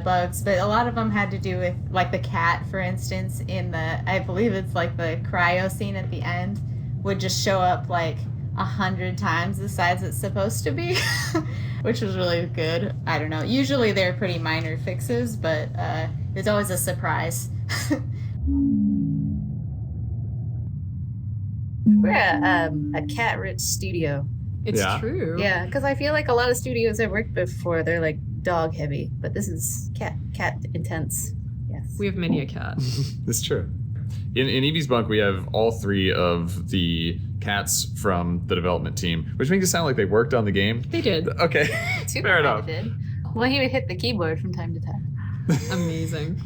bugs, but a lot of them had to do with, like, the cat, for instance, in the, I believe it's like the Cryo scene at the end, would just show up like 100 times the size it's supposed to be, which was really good. I don't know. Usually they're pretty minor fixes, but it's always a surprise. We're a cat-rich studio. It's Yeah. true. Yeah, because I feel like a lot of studios I've worked before, they're like dog heavy, but this is cat intense. Yes. We have many a cat. It's true. In Evie's Bunk, we have all 3 of the cats from the development team, which makes it sound like they worked on the game. They did. Okay, Super fair enough. did. Well, he would hit the keyboard from time to time. Amazing.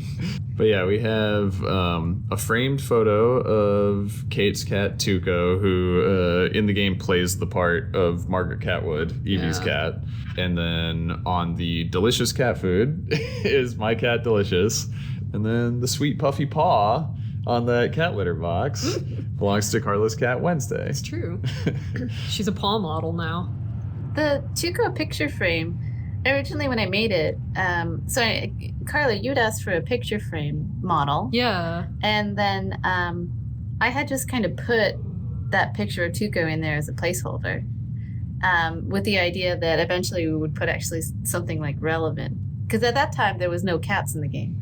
But yeah, we have a framed photo of Kate's cat Tuco, who in the game plays the part of Margaret Catwood, Evie's cat. And then on the delicious cat food is my cat Delicious. And then the sweet puffy paw on that cat litter box belongs to Carla's cat Wednesday. It's true. She's a paw model now. The Tuco picture frame, originally when I made it, Carla, you'd asked for a picture frame model. Yeah. And then I had just kind of put that picture of Tuco in there as a placeholder, with the idea that eventually we would put actually something like relevant. Because at that time, there was no cats in the game.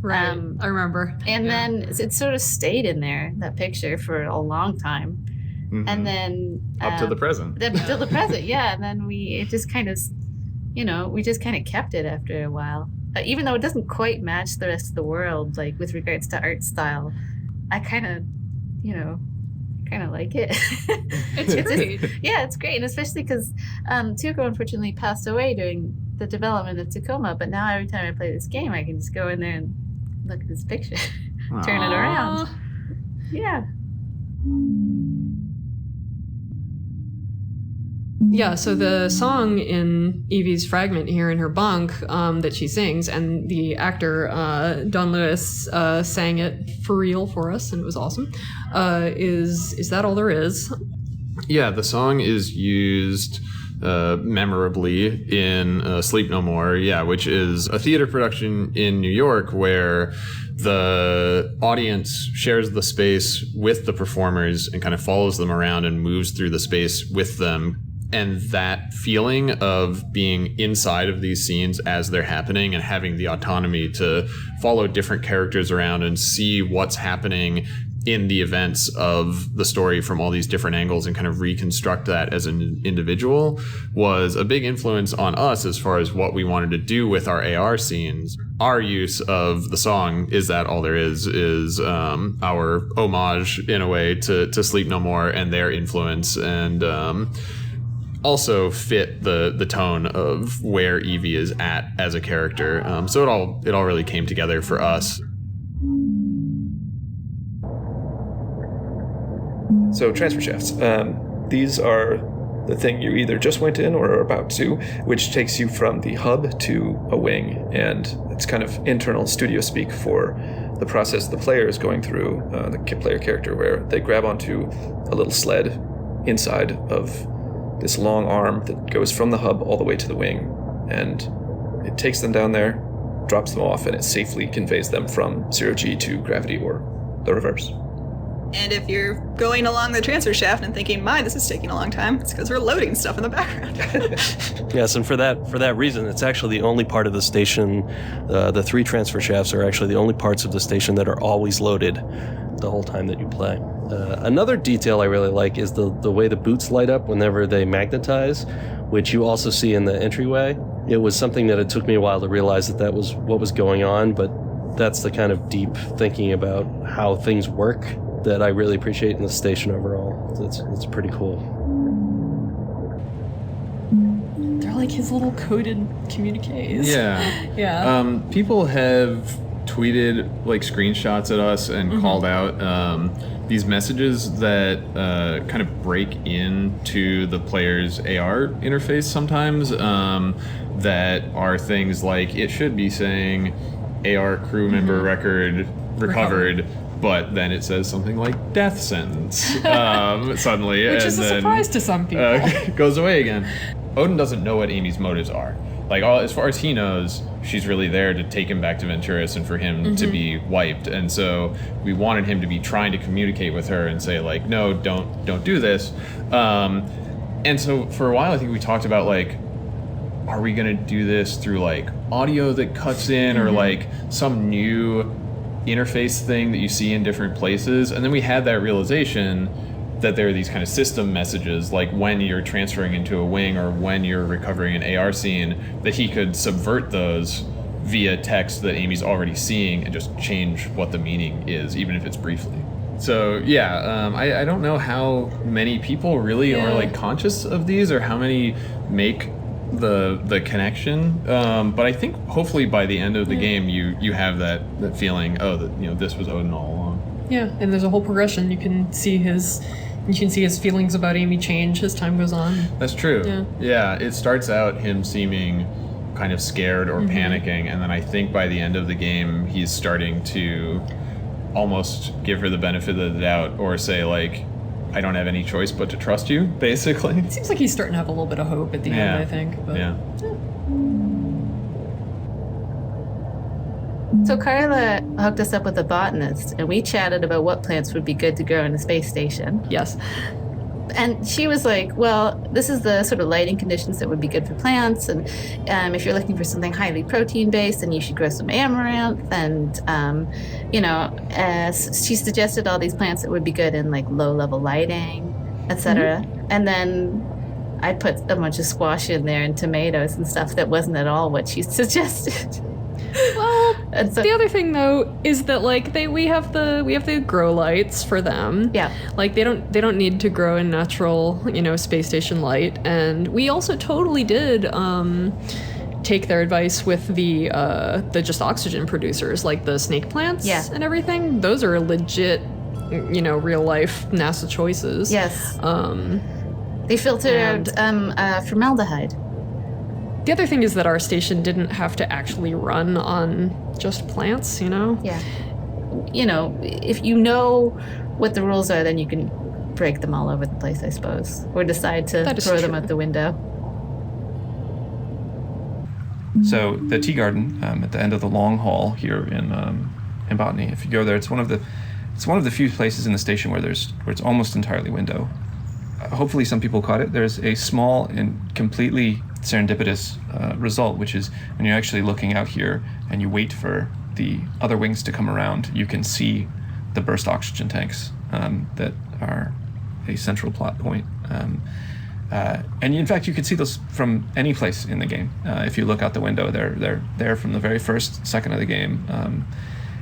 Right. I remember. And then it sort of stayed in there, that picture, for a long time. Mhm. And then... Up to the present. Till the present, yeah. And then we just kind of kept it after a while. Even though it doesn't quite match the rest of the world, like with regards to art style, I kind of like it. It's great. It's great. And especially because Tuco unfortunately passed away during the development of Tacoma, but now every time I play this game, I can just go in there and look at this picture, turn it around. Yeah. Yeah, so the song in Evie's fragment here in her bunk that she sings, and the actor Don Lewis sang it for real for us, and it was awesome. Is that all there is? Yeah, the song is used memorably in Sleep No More, which is a theater production in New York where the audience shares the space with the performers and kind of follows them around and moves through the space with them. And that feeling of being inside of these scenes as they're happening and having the autonomy to follow different characters around and see what's happening in the events of the story from all these different angles and kind of reconstruct that as an individual was a big influence on us as far as what we wanted to do with our AR scenes. Our use of the song Is That All There Is our homage in a way to Sleep No More and their influence, and also fit the tone of where Evie is at as a character. So it all really came together for us. So transfer shafts. These are the thing you either just went in or are about to, which takes you from the hub to a wing. And it's kind of internal studio speak for the process the player is going through, the player character, where they grab onto a little sled inside of this long arm that goes from the hub all the way to the wing. And it takes them down there, drops them off, and it safely conveys them from 0G to gravity or the reverse. And if you're going along the transfer shaft and thinking, this is taking a long time, it's because we're loading stuff in the background. Yes, and for that reason, it's actually the only part of the station, the 3 transfer shafts are actually the only parts of the station that are always loaded the whole time that you play. Another detail I really like is the way the boots light up whenever they magnetize, which you also see in the entryway. It was something that it took me a while to realize that was what was going on, but that's the kind of deep thinking about how things work that I really appreciate in the station overall. It's pretty cool. They're like his little coded communiques. Yeah. Yeah. People have tweeted like screenshots at us and called out these messages that kind of break into the player's AR interface sometimes, that are things like it should be saying AR crew member record recovered, but then it says something like death sentence suddenly. Which and is a then, surprise to some people. goes away again. Odin doesn't know what Amy's motives are. Like, as far as he knows, she's really there to take him back to Venturis and for him to be wiped. And so we wanted him to be trying to communicate with her and say, like, no, don't do this. And so for a while, I think we talked about, like, are we going to do this through, like, audio that cuts in or, like, some new interface thing that you see in different places? And then we had that realization that there are these kind of system messages, like when you're transferring into a wing or when you're recovering an AR scene, that he could subvert those via text that Amy's already seeing and just change what the meaning is, even if it's briefly. So yeah, I don't know how many people really are like conscious of these or how many make the connection. But I think hopefully by the end of the game you have that feeling, oh, that this was Odin all along. Yeah, and there's a whole progression. You can see his feelings about Amy change as time goes on. That's true. Yeah, it starts out him seeming kind of scared or panicking, and then I think by the end of the game he's starting to almost give her the benefit of the doubt or say, like, I don't have any choice but to trust you, basically. It seems like he's starting to have a little bit of hope at the end, I think. But, So Carla hooked us up with a botanist, and we chatted about what plants would be good to grow in the space station. Yes. And she was like, well, this is the sort of lighting conditions that would be good for plants, and if you're looking for something highly protein-based, then you should grow some amaranth, and, she suggested all these plants that would be good in, like, low-level lighting, etc. And then I put a bunch of squash in there and tomatoes and stuff that wasn't at all what she suggested. Well, the other thing though is that, like, we have the grow lights for them. Yeah. Like they don't need to grow in natural, space station light. And we also totally did take their advice with the just oxygen producers, like the snake plants and everything. Those are legit, real life NASA choices. Yes. They filtered formaldehyde. The other thing is that our station didn't have to actually run on just plants, Yeah. If you know what the rules are, then you can break them all over the place, I suppose. Or decide to throw them out the window. So the tea garden at the end of the long hall here in Botany, if you go there, it's one of the few places in the station where it's almost entirely window. Hopefully some people caught it. There's a small and completely serendipitous result, which is when you're actually looking out here and you wait for the other wings to come around, you can see the burst oxygen tanks that are a central plot point. And in fact, you could see those from any place in the game. If you look out the window, they're there from the very first second of the game.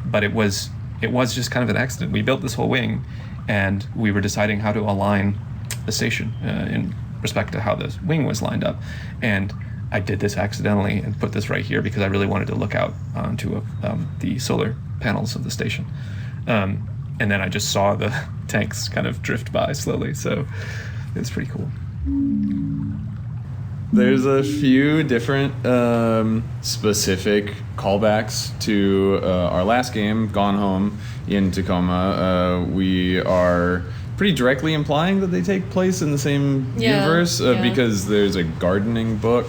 But it was just kind of an accident. We built this whole wing, and we were deciding how to align the station in respect to how the wing was lined up, and I did this accidentally and put this right here because I really wanted to look out onto the solar panels of the station, and then I just saw the tanks kind of drift by slowly, so it's pretty cool. There's a few different specific callbacks to our last game, Gone Home in Tacoma. We are pretty directly implying that they take place in the same universe because there's a gardening book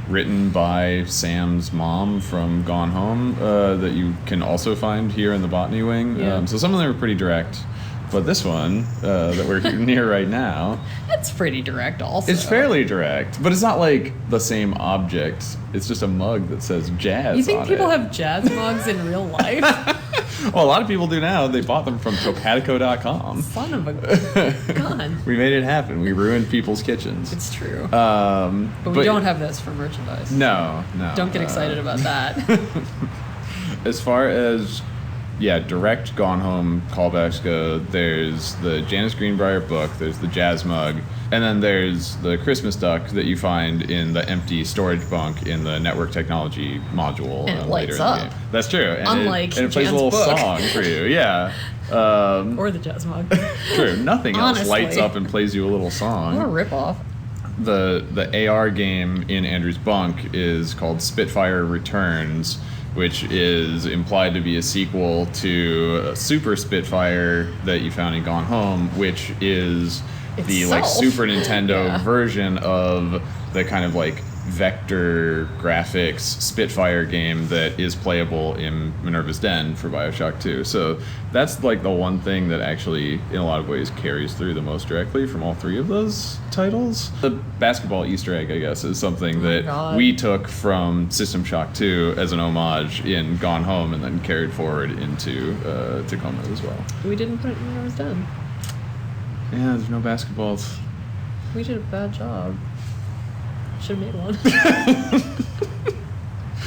written by Sam's mom from Gone Home that you can also find here in the Botany wing. So some of them are pretty direct, but this one that we're near right now, it's pretty direct also. It's fairly direct, but it's not like the same object. It's just a mug that says jazz. You think on people it. have jazz mugs in real life? Well, a lot of people do now. They bought them from Topatico.com. Son of a gun. We made it happen. We ruined people's kitchens. It's true. But we don't have this for merchandise. No. Don't get excited about that. As far as direct Gone Home callbacks go, there's the Janice Greenbrier book, there's the jazz mug, and then there's the Christmas duck that you find in the empty storage bunk in the network technology module. And it later lights in the up. game. That's true. And Unlike it plays Jan's a little book. song for you. Yeah. Or the jazz mug. True. Nothing else Honestly. lights up and plays you a little song. What a ripoff. The AR game in Andrew's bunk is called Spitfire Returns, which is implied to be a sequel to Super Spitfire that you found in Gone Home, which is the like Super Nintendo version of the kind of like vector graphics Spitfire game that is playable in Minerva's Den for BioShock 2. So that's like the one thing that actually in a lot of ways carries through the most directly from all three of those titles. The basketball Easter egg, I guess, is something that we took from System Shock 2 as an homage in Gone Home and then carried forward into Tacoma as well. We didn't put it in Minerva's Den. Yeah, there's no basketballs. We did a bad job. Should have made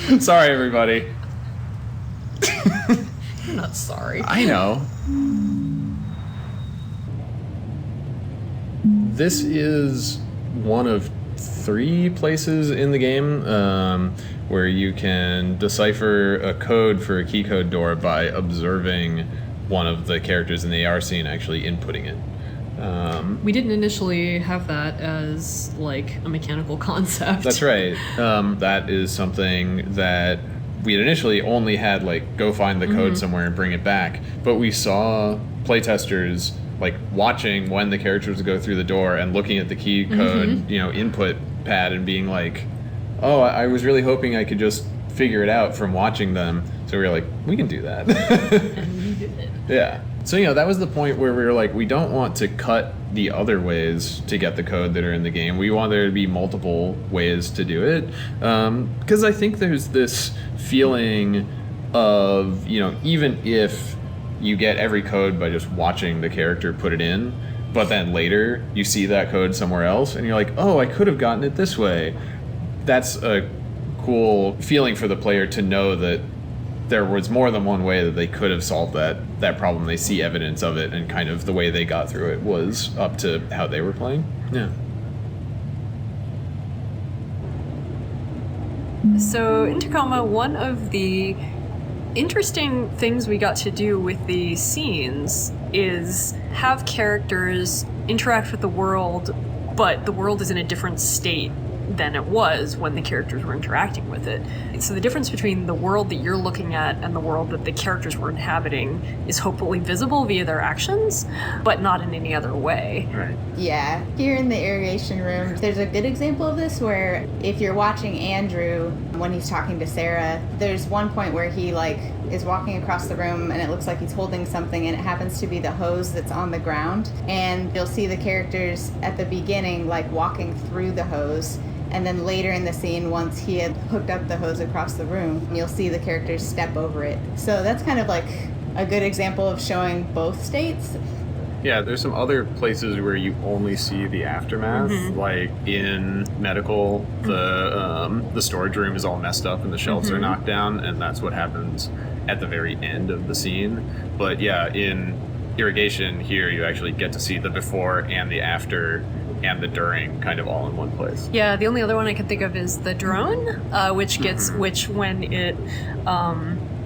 one. Sorry, everybody. I'm not sorry. I know. This is one of 3 places in the game where you can decipher a code for a key code door by observing one of the characters in the AR scene actually inputting it. We didn't initially have that as like a mechanical concept. That's right. That is something that we had initially only had like go find the code somewhere and bring it back. But we saw playtesters like watching when the characters would go through the door and looking at the key code, input pad and being like, oh, I was really hoping I could just figure it out from watching them. So we were like, we can do that. And we did it. Yeah. So, that was the point where we were like, we don't want to cut the other ways to get the code that are in the game. We want there to be multiple ways to do it. Because I think there's this feeling of, even if you get every code by just watching the character put it in, but then later you see that code somewhere else and you're like, oh, I could have gotten it this way. That's a cool feeling for the player to know that there was more than one way that they could have solved that problem. They see evidence of it, and kind of the way they got through it was up to how they were playing. Yeah. So in Tacoma, one of the interesting things we got to do with the scenes is have characters interact with the world, but the world is in a different state than it was when the characters were interacting with it. So the difference between the world that you're looking at and the world that the characters were inhabiting is hopefully visible via their actions, but not in any other way. Right. Yeah. Here in the irrigation room, there's a good example of this where if you're watching Andrew when he's talking to Sareh, there's one point where he is walking across the room and it looks like he's holding something and it happens to be the hose that's on the ground. And you'll see the characters at the beginning walking through the hose. And then later in the scene, once he had hooked up the hose across the room, you'll see the characters step over it. So that's kind of like a good example of showing both states. Yeah, there's some other places where you only see the aftermath. Like in medical, the storage room is all messed up and the shelves are knocked down, and that's what happens at the very end of the scene. But yeah, in irrigation here, you actually get to see the before and the after and the during kind of all in one place. Yeah, the only other one I can think of is the drone, which when it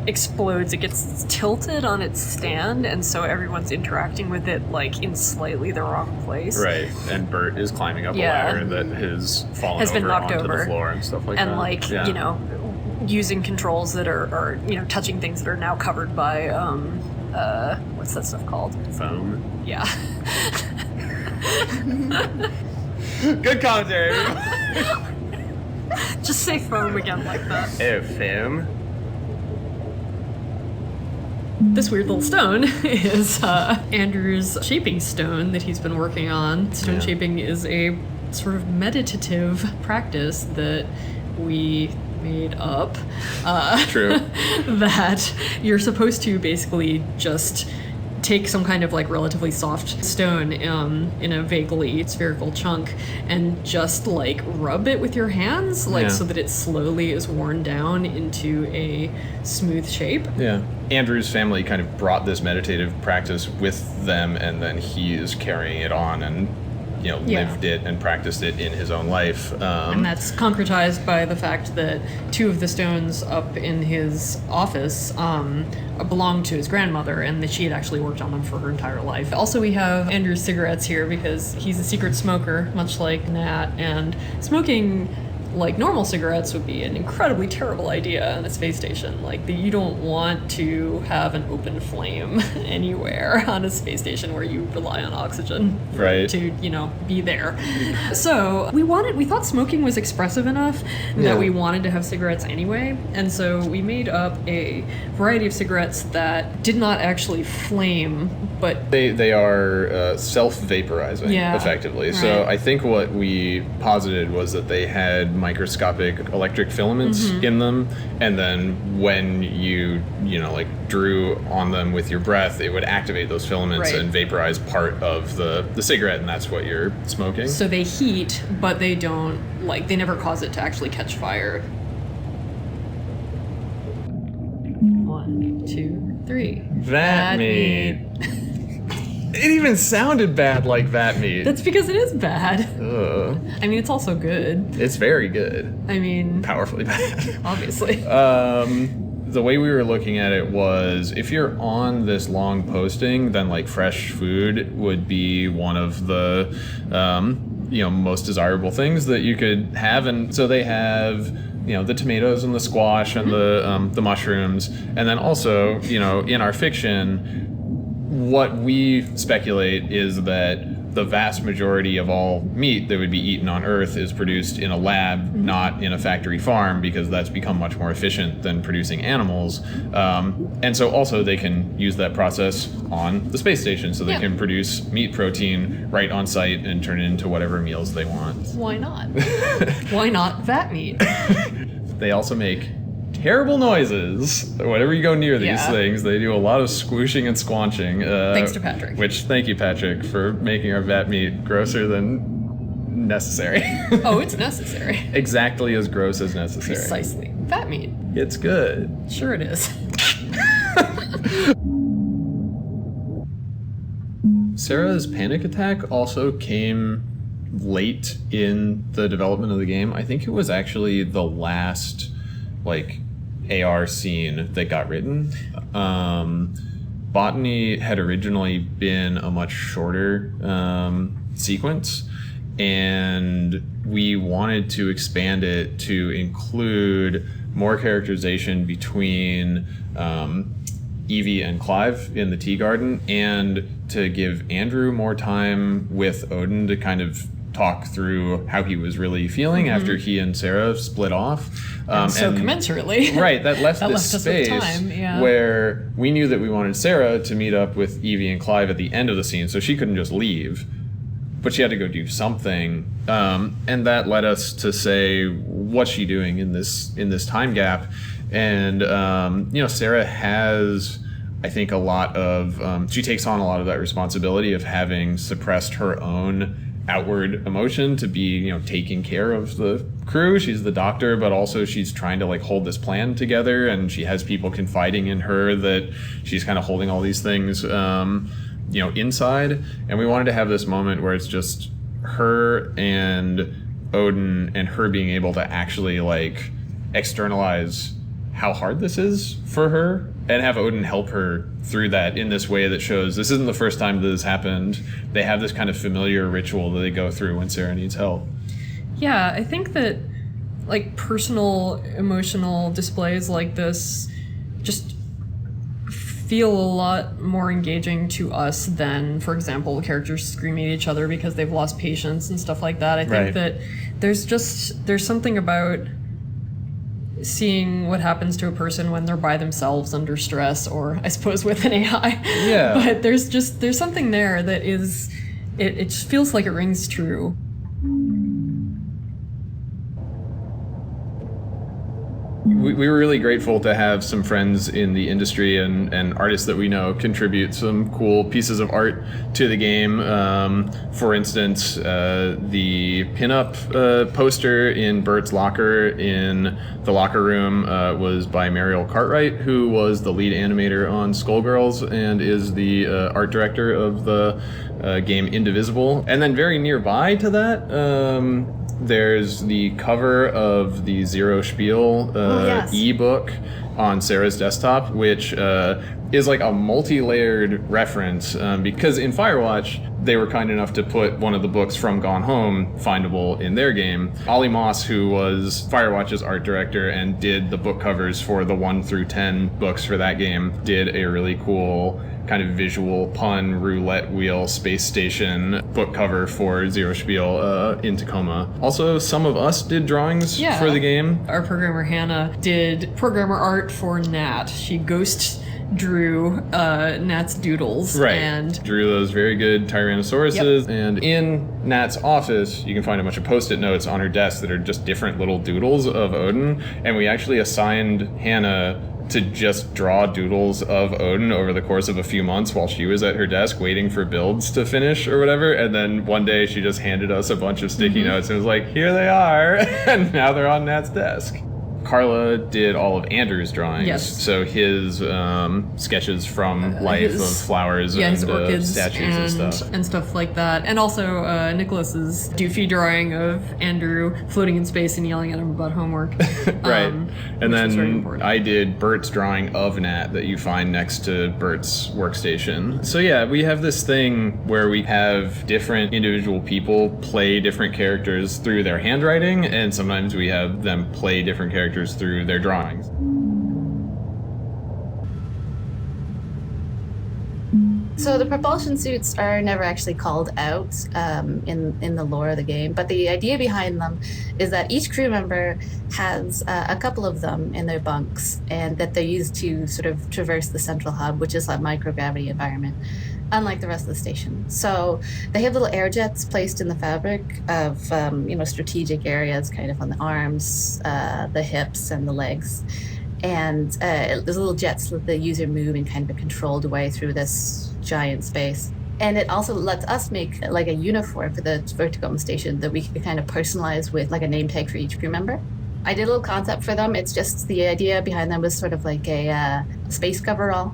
explodes, it gets tilted on its stand, and so everyone's interacting with it in slightly the wrong place. Right, and Bert is climbing up a ladder that has been knocked over onto the floor and stuff like that. And using controls that are touching things that are now covered by what's that stuff called? Foam. Yeah. Good commentary. Just say foam again like that. Oh, foam. This weird little stone is Andrew's shaping stone that he's been working on. Stone shaping is a sort of meditative practice that we made up. True. That you're supposed to basically just take some kind of relatively soft stone in a vaguely spherical chunk and just rub it with your hands so that it slowly is worn down into a smooth shape. Yeah. Andrew's family kind of brought this meditative practice with them, and then he is carrying it on and lived it and practiced it in his own life. And that's concretized by the fact that 2 of the stones up in his office belonged to his grandmother, and that she had actually worked on them for her entire life. Also, we have Andrew's cigarettes here because he's a secret smoker, much like Nat, and smoking like normal cigarettes would be an incredibly terrible idea on a space station. Like you don't want to have an open flame anywhere on a space station where you rely on oxygen to, be there. So we thought smoking was expressive enough that we wanted to have cigarettes anyway. And so we made up a variety of cigarettes that did not actually flame, but they are self-vaporizing effectively. Right. So I think what we posited was that they had microscopic electric filaments in them, and then when you drew on them with your breath, it would activate those filaments and vaporize part of the cigarette, and that's what you're smoking. So they heat, but they don't, they never cause it to actually catch fire. 1, 2, 3. Vat Meat. It even sounded bad like Vat Meat. That's because it is bad. Ugh. I mean, it's also good. It's very good. I mean... Powerfully bad. Obviously. The way we were looking at it was, if you're on this long posting, then fresh food would be one of the most desirable things that you could have. And so they have the tomatoes and the squash and the mushrooms, and then also in our fiction, what we speculate is that the vast majority of all meat that would be eaten on Earth is produced in a lab, not in a factory farm, because that's become much more efficient than producing animals. And so also they can use that process on the space station, so they can produce meat protein right on site and turn it into whatever meals they want. Why not? Why not Vat Meat? They also make terrible noises. Whenever you go near these things, they do a lot of squooshing and squanching. Thanks to Patrick. Thank you, Patrick, for making our Vat Meat grosser than necessary. Oh, it's necessary. Exactly as gross as necessary. Precisely. Vat Meat. It's good. Sure it is. Sarah's panic attack also came late in the development of the game. I think it was actually the last AR scene that got written. Botany had originally been a much shorter sequence, and we wanted to expand it to include more characterization between Evie and Clive in the tea garden, and to give Andrew more time with ODIN to kind of talk through how he was really feeling after he and Sareh split off. Commensurately. Right, that left this us space with time, where we knew that we wanted Sareh to meet up with Evie and Clive at the end of the scene, so she couldn't just leave, but she had to go do something. And that led us to say, what's she doing in this time gap? And Sareh has, I think, a lot of she takes on a lot of that responsibility of having suppressed her own outward emotion to be taking care of the crew. She's the doctor, but also she's trying to hold this plan together, and she has people confiding in her that she's kind of holding all these things inside. And we wanted to have this moment where it's just her and ODIN, and her being able to actually externalize how hard this is for her, and have ODIN help her through that in this way that shows this isn't the first time that this happened. They have this kind of familiar ritual that they go through when Sareh needs help. Yeah, I think that personal emotional displays like this just feel a lot more engaging to us than, for example, characters screaming at each other because they've lost patience and stuff like that. I think that there's something about seeing what happens to a person when they're by themselves under stress, or I suppose with an AI. Yeah. But there's something there that is, it just feels like it rings true. We were really grateful to have some friends in the industry and artists that we know contribute some cool pieces of art to the game. For instance, the pinup poster in Bert's locker in the locker room was by Mariel Cartwright, who was the lead animator on Skullgirls and is the art director of the game Indivisible. And then very nearby to that, there's the cover of the Zero Spiel ebook on Sarah's desktop, which is like a multi-layered reference because in Firewatch, they were kind enough to put one of the books from Gone Home findable in their game. Ollie Moss, who was Firewatch's art director and did the book covers for the 1 through 10 books for that game, did a really cool kind of visual pun roulette wheel space station book cover for Zero Spiel in Tacoma. Also, some of us did drawings for the game. Our programmer Hannah did programmer art for Nat. She ghost drew Nat's doodles. Right. And drew those very good Tyrannosauruses. Yep. And in Nat's office, you can find a bunch of Post-it notes on her desk that are just different little doodles of Odin. And we actually assigned Hannah to just draw doodles of Odin over the course of a few months while she was at her desk waiting for builds to finish or whatever. And then one day she just handed us a bunch of sticky notes and was like, here they are. And now they're on Nat's desk. Carla did all of Andrew's drawings. Yes. So his sketches from life of flowers and his orchids statues and stuff. And stuff like that. And also Nicholas's doofy drawing of Andrew floating in space and yelling at him about homework. Right. And then I did Bert's drawing of Nat that you find next to Bert's workstation. So yeah, we have this thing where we have different individual people play different characters through their handwriting, and sometimes we have them play different characters through their drawings. So the propulsion suits are never actually called out in the lore of the game, but the idea behind them is that each crew member has a couple of them in their bunks, and that they're used to sort of traverse the central hub, which is a microgravity environment, unlike the rest of the station. So they have little air jets placed in the fabric of strategic areas, kind of on the arms, the hips, and the legs. And there's little jets that the user move in kind of a controlled way through this giant space. And it also lets us make like a uniform for the Tacoma station that we can kind of personalize with like a name tag for each crew member. I did a little concept for them. It's just the idea behind them was sort of like a space coverall,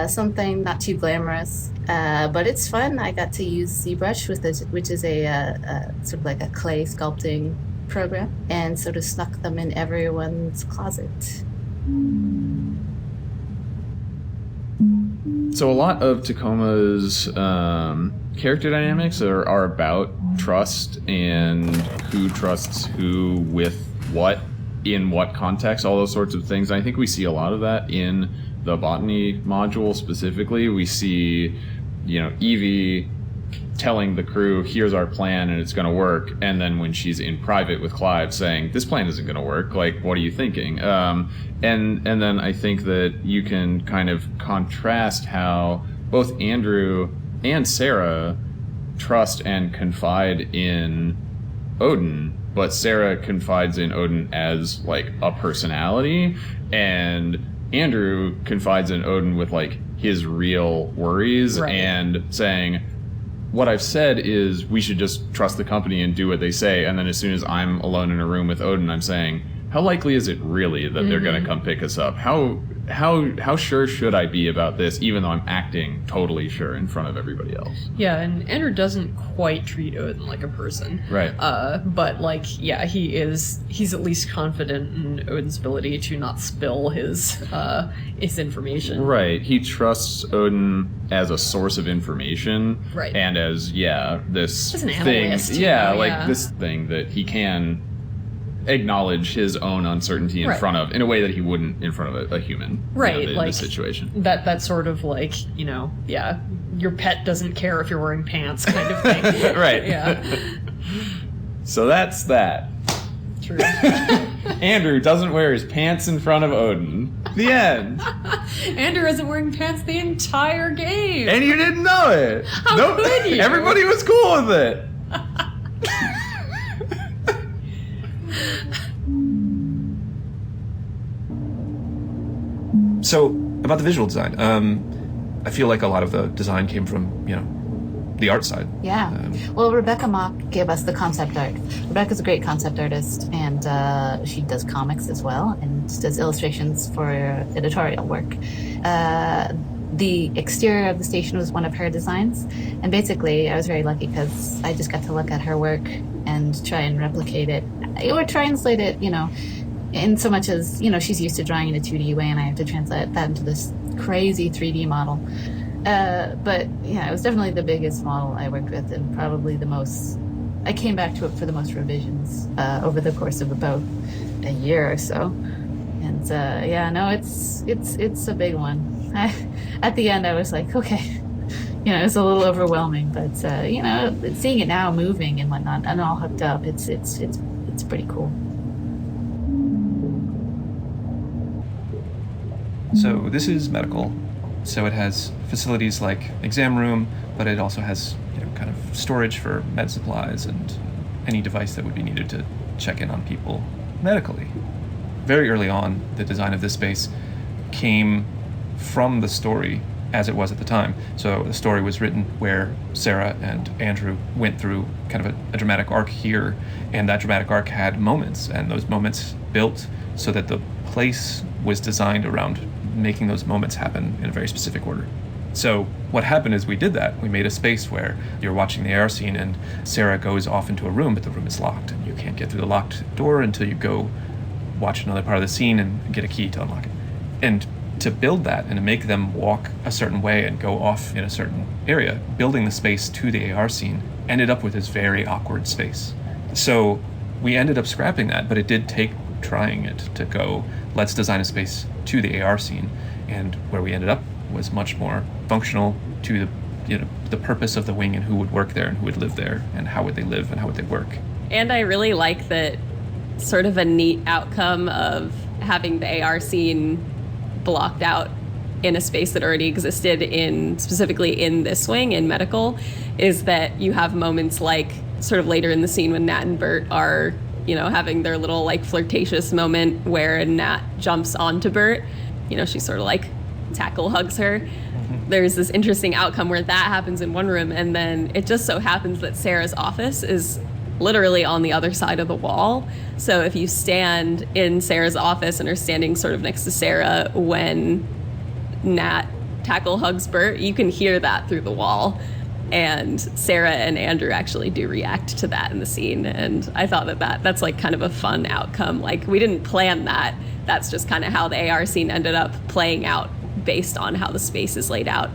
something not too glamorous, but it's fun. I got to use ZBrush, which is a sort of like a clay sculpting program, and sort of snuck them in everyone's closet. So a lot of Tacoma's character dynamics are about trust and who trusts who with what, in what context, all those sorts of things. I think we see a lot of that in the Botany module specifically. We see, Evie telling the crew, here's our plan and it's going to work. And then when she's in private with Clive saying, this plan isn't going to work, like, what are you thinking? And then I think that you can kind of contrast how both Andrew and Sareh trust and confide in Odin, but Sareh confides in Odin as like a personality, and Andrew confides in Odin with like his real worries, right, and saying, what I've said is we should just trust the company and do what they say. And then as soon as I'm alone in a room with Odin, I'm saying, how likely is it really that they're going to come pick us up? How sure should I be about this, even though I'm acting totally sure in front of everybody else? Yeah, and Andrew doesn't quite treat Odin like a person. Right. But he's at least confident in Odin's ability to not spill his information. Right. He trusts Odin as a source of information. Right. And as, this as an thing. analyst, this thing that he can acknowledge his own uncertainty in front of, in a way that he wouldn't in front of a human. Right. In the situation. That sort of like, your pet doesn't care if you're wearing pants kind of thing. Right. Yeah. So that's that. True. Andrew doesn't wear his pants in front of Odin. The end. Andrew isn't wearing pants the entire game. And you didn't know it. How could you? Everybody was cool with it. So, about the visual design, I feel like a lot of the design came from, the art side. Yeah. Well, Rebecca Mock gave us the concept art. Rebecca's a great concept artist, and she does comics as well, and does illustrations for editorial work. The exterior of the station was one of her designs, and basically I was very lucky because I just got to look at her work and try and replicate it, or translate it, in so much as, she's used to drawing in a 2D way and I have to translate that into this crazy 3D model. But yeah, it was definitely the biggest model I worked with and probably the most, I came back to it for the most revisions over the course of about a year or so. And it's a big one. At the end I was like, okay, it's a little overwhelming, but seeing it now moving and whatnot and all hooked up, it's pretty cool. So this is medical. So it has facilities like exam room, but it also has kind of storage for med supplies and any device that would be needed to check in on people medically. Very early on, the design of this space came from the story as it was at the time. So the story was written where Sareh and Andrew went through kind of a dramatic arc here, and that dramatic arc had moments, and those moments built so that the place was designed around making those moments happen in a very specific order. So what happened is we did that. We made a space where you're watching the AR scene and Sareh goes off into a room, but the room is locked and you can't get through the locked door until you go watch another part of the scene and get a key to unlock it. And to build that and to make them walk a certain way and go off in a certain area, building the space to the AR scene ended up with this very awkward space. So we ended up scrapping that, but it did take trying it to go, let's design a space to the AR scene, and where we ended up was much more functional to the purpose of the wing and who would work there and who would live there and how would they live and how would they work. And I really like that sort of a neat outcome of having the AR scene blocked out in a space that already existed specifically in this wing in medical, is that you have moments like sort of later in the scene when Nat and Bert are having their little like flirtatious moment where Nat jumps onto Bert. She sort of like tackle hugs her. Mm-hmm. There's this interesting outcome where that happens in one room, and then it just so happens that Sarah's office is literally on the other side of the wall. So if you stand in Sarah's office and are standing sort of next to Sareh when Nat tackle hugs Bert, you can hear that through the wall. And Sareh and Andrew actually do react to that in the scene. And I thought that's like kind of a fun outcome. Like, we didn't plan that. That's just kind of how the AR scene ended up playing out based on how the space is laid out.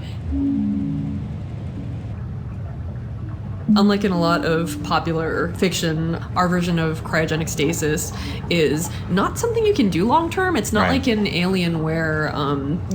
Unlike in a lot of popular fiction, our version of cryogenic stasis is not something you can do long term. It's not like in Alien where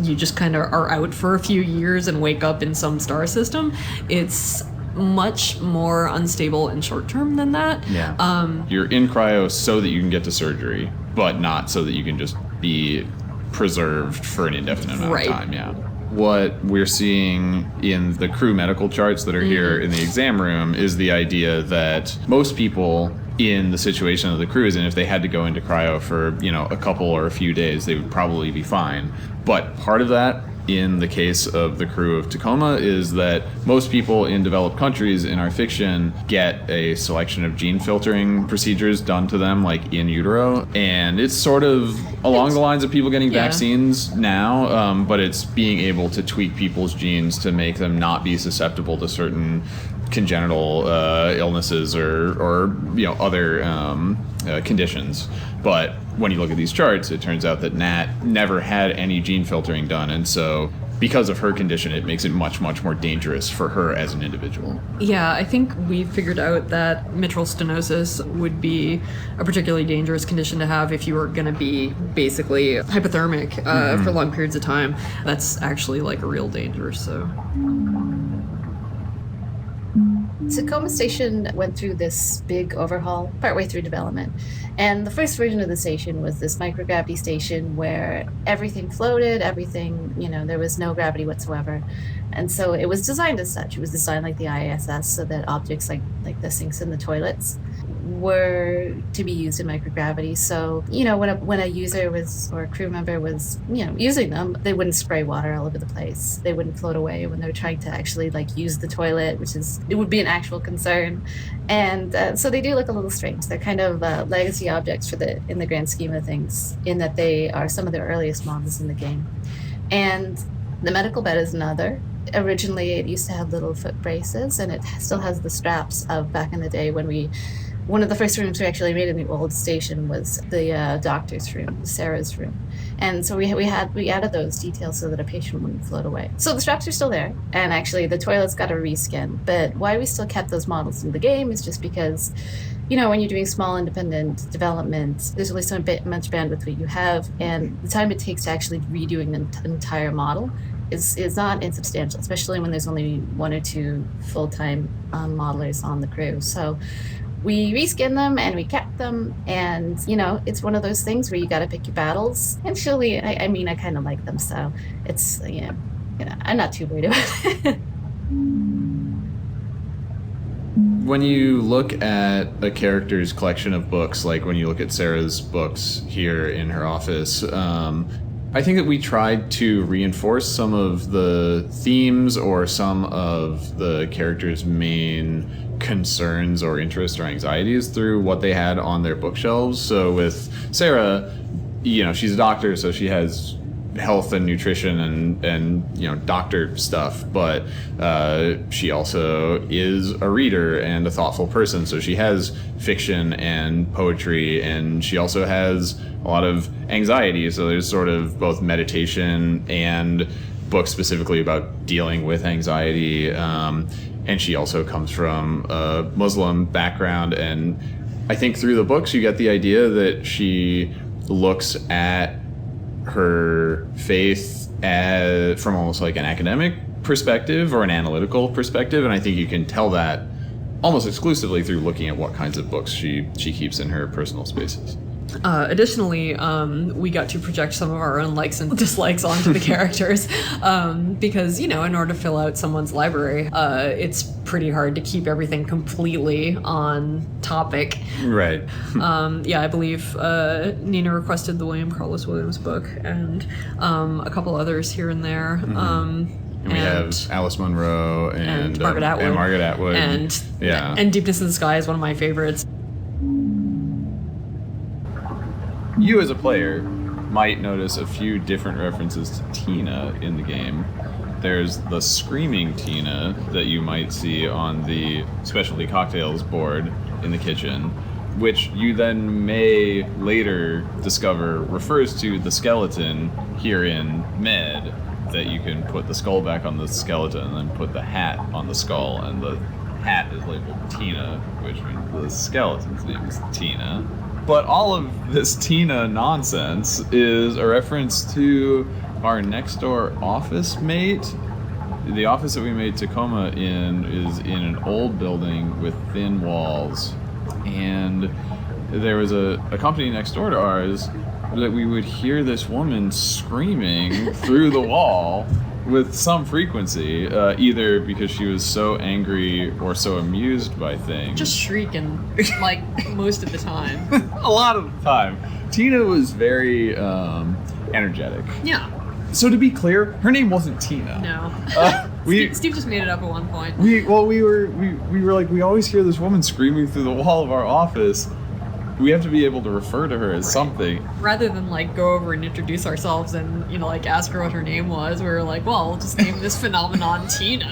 you just kind of are out for a few years and wake up in some star system. It's much more unstable and short term than that. Yeah. You're in cryo so that you can get to surgery, but not so that you can just be preserved for an indefinite amount of time. Yeah. What we're seeing in the crew medical charts that are here in the exam room is the idea that most people in the situation of the crew is in, if they had to go into cryo for, a couple or a few days, they would probably be fine. But part of that in the case of the crew of Tacoma is that most people in developed countries in our fiction get a selection of gene filtering procedures done to them, like in utero. And it's sort of along the lines of people getting vaccines now, but it's being able to tweak people's genes to make them not be susceptible to certain congenital illnesses or other conditions. But when you look at these charts, it turns out that Nat never had any gene filtering done, and so because of her condition, it makes it much, much more dangerous for her as an individual. Yeah, I think we figured out that mitral stenosis would be a particularly dangerous condition to have if you were going to be basically hypothermic for long periods of time. That's actually like a real danger, so... Tacoma Station went through this big overhaul partway through development. And the first version of the station was this microgravity station where everything floated, there was no gravity whatsoever. And so it was designed as such. It was designed like the ISS so that objects like the sinks in the toilets were to be used in microgravity. So, when a user or a crew member was, using them, they wouldn't spray water all over the place. They wouldn't float away when they were trying to actually use the toilet, it would be an actual concern. And so they do look a little strange. They're kind of legacy objects in the grand scheme of things, in that they are some of the earliest models in the game. And the medical bed is another. Originally, it used to have little foot braces, and it still has the straps of back in the day when we one of the first rooms we actually made in the old station was the doctor's room, Sarah's room. And so we added those details so that a patient wouldn't float away. So the straps are still there, and actually the toilets got a reskin. But why we still kept those models in the game is just because, you know, when you're doing small independent development, there's only so much bandwidth that you have, and the time it takes to actually redoing the entire model is not insubstantial, especially when there's only 1 or 2 full-time modelers on the crew. So we reskinned them and we kept them, and you know, it's one of those things where you got to pick your battles. And surely, I mean, I kind of like them, so it's I'm not too worried about it. When you look at a character's collection of books, like when you look at Sarah's books here in her office, I think that we tried to reinforce some of the themes or some of the characters' main concerns or interests or anxieties through what they had on their bookshelves. So with Sarah, you know, she's a doctor, so she has health and nutrition and you know, doctor stuff, but she also is a reader and a thoughtful person, so she has fiction and poetry, and she also has a lot of anxiety, so there's sort of both meditation and books specifically about dealing with anxiety, and she also comes from a Muslim background, and I think through the books you get the idea that she looks at her faith from almost like an academic perspective or an analytical perspective, and I think you can tell that almost exclusively through looking at what kinds of books she keeps in her personal spaces. Additionally, we got to project some of our own likes and dislikes onto the characters, because, you know, in order to fill out someone's library, it's pretty hard to keep everything completely on topic. Right. I believe Nina requested the William Carlos Williams book, and a couple others here and there. And we have Alice Munro and Margaret Atwood. And Margaret Atwood. And Deepness in the Sky is one of my favorites. You as a player might notice a few different references to Tina in the game. There's the screaming Tina that you might see on the specialty cocktails board in the kitchen, which you then may later discover refers to the skeleton here in Med, that you can put the skull back on the skeleton and then put the hat on the skull, and the hat is labeled Tina, which means the skeleton's name is Tina. But all of this Tina nonsense is a reference to our next door office mate. The office that we made Tacoma in is in an old building with thin walls. And there was a company next door to ours that we would hear this woman screaming through the wall with some frequency, either because she was so angry or so amused by things. Just shrieking, like, most of the time. A lot of the time. Tina was very energetic. Yeah. So to be clear, her name wasn't Tina. No. Steve just made it up at one point. We were like, we always hear this woman screaming through the wall of our office. We have to be able to refer to her as something. Rather than like go over and introduce ourselves and, you know, like ask her what her name was, we were like, well, we'll just name this phenomenon Tina.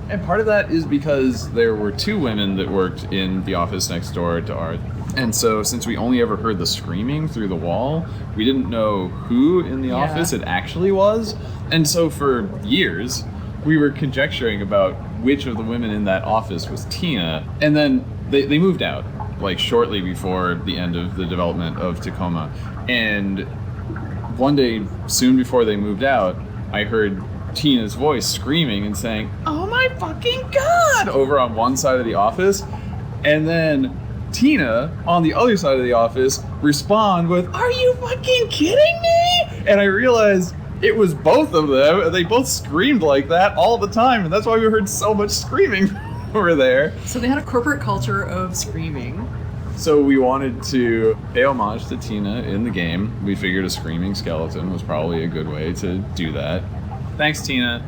And part of that is because there were 2 women that worked in the office next door to ours. And so since we only ever heard the screaming through the wall, we didn't know who in the office it actually was. And so for years, we were conjecturing about which of the women in that office was Tina. And then they moved out, like shortly before the end of the development of Tacoma. And one day, soon before they moved out, I heard Tina's voice screaming and saying, "Oh my fucking God!" over on one side of the office. And then Tina, on the other side of the office, respond with, "Are you fucking kidding me?" And I realized it was both of them. They both screamed like that all the time, and that's why we heard so much screaming over there. So they had a corporate culture of screaming. So we wanted to pay homage to Tina in the game. We figured a screaming skeleton was probably a good way to do that. Thanks, Tina.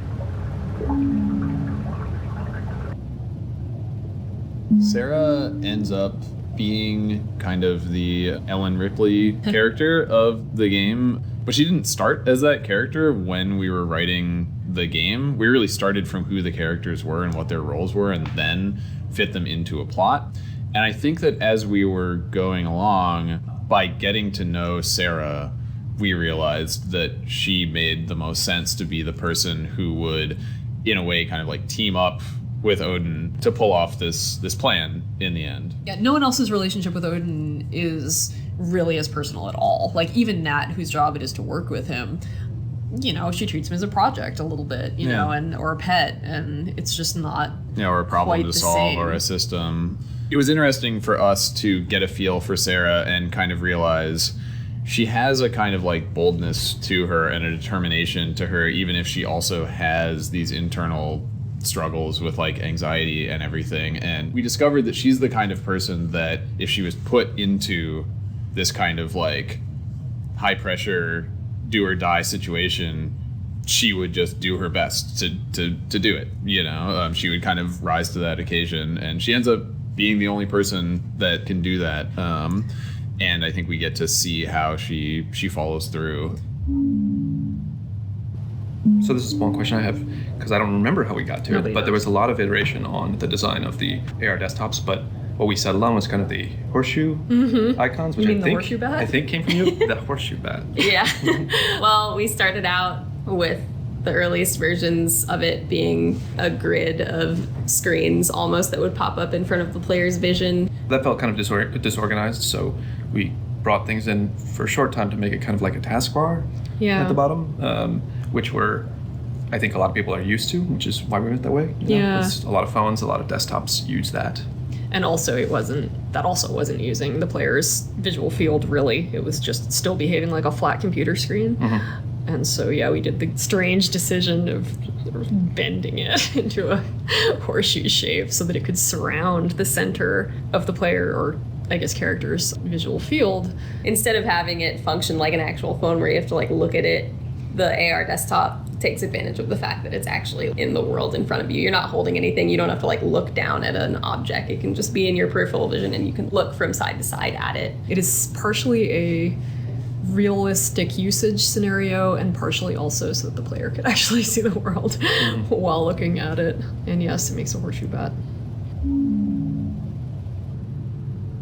Sarah ends up being kind of the Ellen Ripley character of the game, but she didn't start as that character when we were writing the game. We really started from who the characters were and what their roles were, and then fit them into a plot. And I think that as we were going along, by getting to know Sareh, we realized that she made the most sense to be the person who would, in a way, kind of like team up with ODIN to pull off this plan in the end. Yeah, no one else's relationship with ODIN is really as personal at all. Like, even Nat, whose job it is to work with him, you know, she treats him as a project a little bit, you know, or a pet, and it's just not or a problem to solve same. Or a system. It was interesting for us to get a feel for Sareh and kind of realize she has a kind of like boldness to her and a determination to her, even if she also has these internal struggles with like anxiety and everything. And we discovered that she's the kind of person that if she was put into this kind of like high pressure do or die situation, she would just do her best to do it, you know. She would kind of rise to that occasion, and she ends up being the only person that can do that. And I think we get to see how she follows through. So this is one question I have, because I don't remember how we got to it, but there was a lot of iteration on the design of the AR desktops, but what we settled on was kind of the horseshoe icons, which the horseshoe bat? I think came from you. The horseshoe bat. Yeah. Well, we started out with the earliest versions of it being a grid of screens almost that would pop up in front of the player's vision. That felt kind of disorganized, so we brought things in for a short time to make it kind of like a taskbar at the bottom, which I think a lot of people are used to, which is why we went that way. You know? It's a lot of phones, a lot of desktops use that. And also it wasn't using the player's visual field, really. It was just still behaving like a flat computer screen. And so, we did the strange decision of bending it into a horseshoe shape so that it could surround the center of the player, or I guess character's visual field. Instead of having it function like an actual phone where you have to like look at it, the AR desktop takes advantage of the fact that it's actually in the world in front of you. You're not holding anything. You don't have to like look down at an object. It can just be in your peripheral vision and you can look from side to side at it. It is partially a realistic usage scenario and partially also so that the player could actually see the world while looking at it. And yes, it makes a horseshoe bat.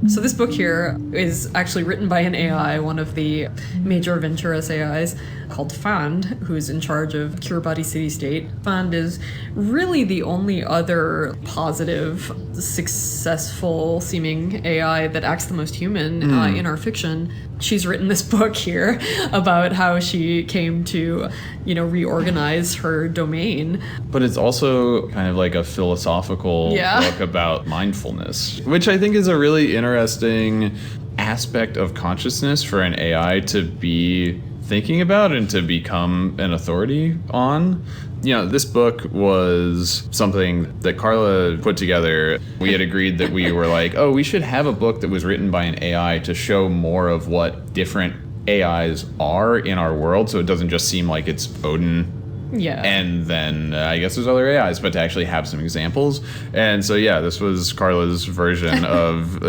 So this book here is actually written by an AI, one of the major Venturas AIs, called Fand, who's in charge of Kiribati City State. Fand is really the only other positive, successful seeming AI that acts the most human in our fiction. She's written this book here about how she came to, reorganize her domain. But it's also kind of like a philosophical book about mindfulness, which I think is a really interesting aspect of consciousness for an AI to be thinking about and to become an authority on. This book was something that Carla put together. We had agreed that we were like, we should have a book that was written by an AI to show more of what different AIs are in our world, so it doesn't just seem like it's ODIN. Yeah. And then I guess there's other AIs, but to actually have some examples. And so, this was Carla's version of,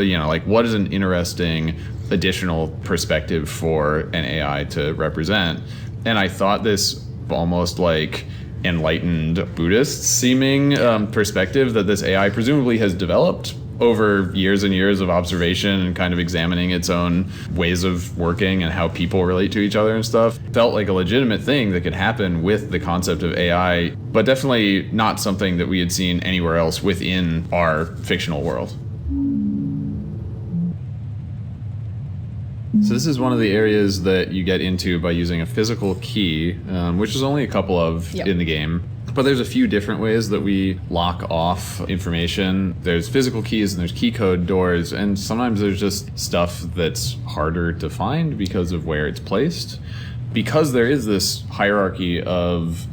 what is an interesting additional perspective for an AI to represent. And I thought this almost like enlightened Buddhist seeming perspective that this AI presumably has developed over years and years of observation and kind of examining its own ways of working and how people relate to each other and stuff. Felt like a legitimate thing that could happen with the concept of AI, but definitely not something that we had seen anywhere else within our fictional world. So this is one of the areas that you get into by using a physical key, which is only a couple of in the game. But there's a few different ways that we lock off information. There's physical keys and there's key code doors, and sometimes there's just stuff that's harder to find because of where it's placed. Because there is this hierarchy of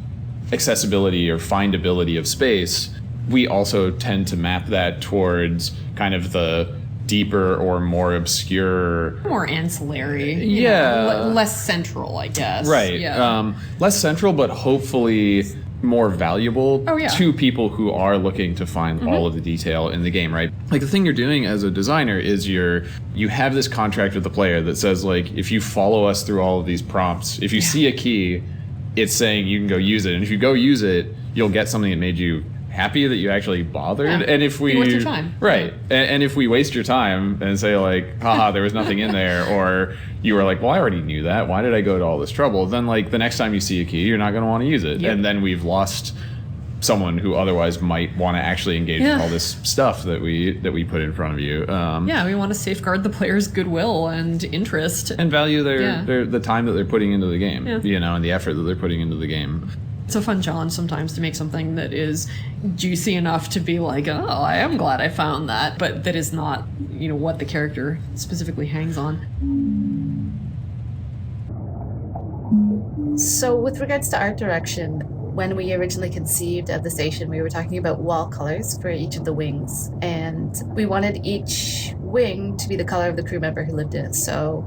accessibility or findability of space, we also tend to map that towards kind of the deeper or more obscure, more ancillary, less central, I guess. Right. Less central, but hopefully more valuable to people who are looking to find all of the detail in the game, right? Like the thing you're doing as a designer is you have this contract with the player that says, like, if you follow us through all of these prompts, if you see a key, it's saying you can go use it, and if you go use it, you'll get something that made you happy that you actually bothered. Yeah, And if we worth your time. right, and if we waste your time and say like, haha, there was nothing in there, or you were like, well, I already knew that, why did I go to all this trouble? Then like the next time you see a key, you're not going to want to use it. Yep. And then we've lost someone who otherwise might want to actually engage with all this stuff that we put in front of you. Yeah, we want to safeguard the player's goodwill and interest. And value their the time that they're putting into the game, Yeah. and the effort that they're putting into the game. It's a fun challenge sometimes to make something that is juicy enough to be like, oh, I am glad I found that, but that is not, what the character specifically hangs on. So with regards to art direction, when we originally conceived of the station, we were talking about wall colors for each of the wings, and we wanted each wing to be the color of the crew member who lived in it. So,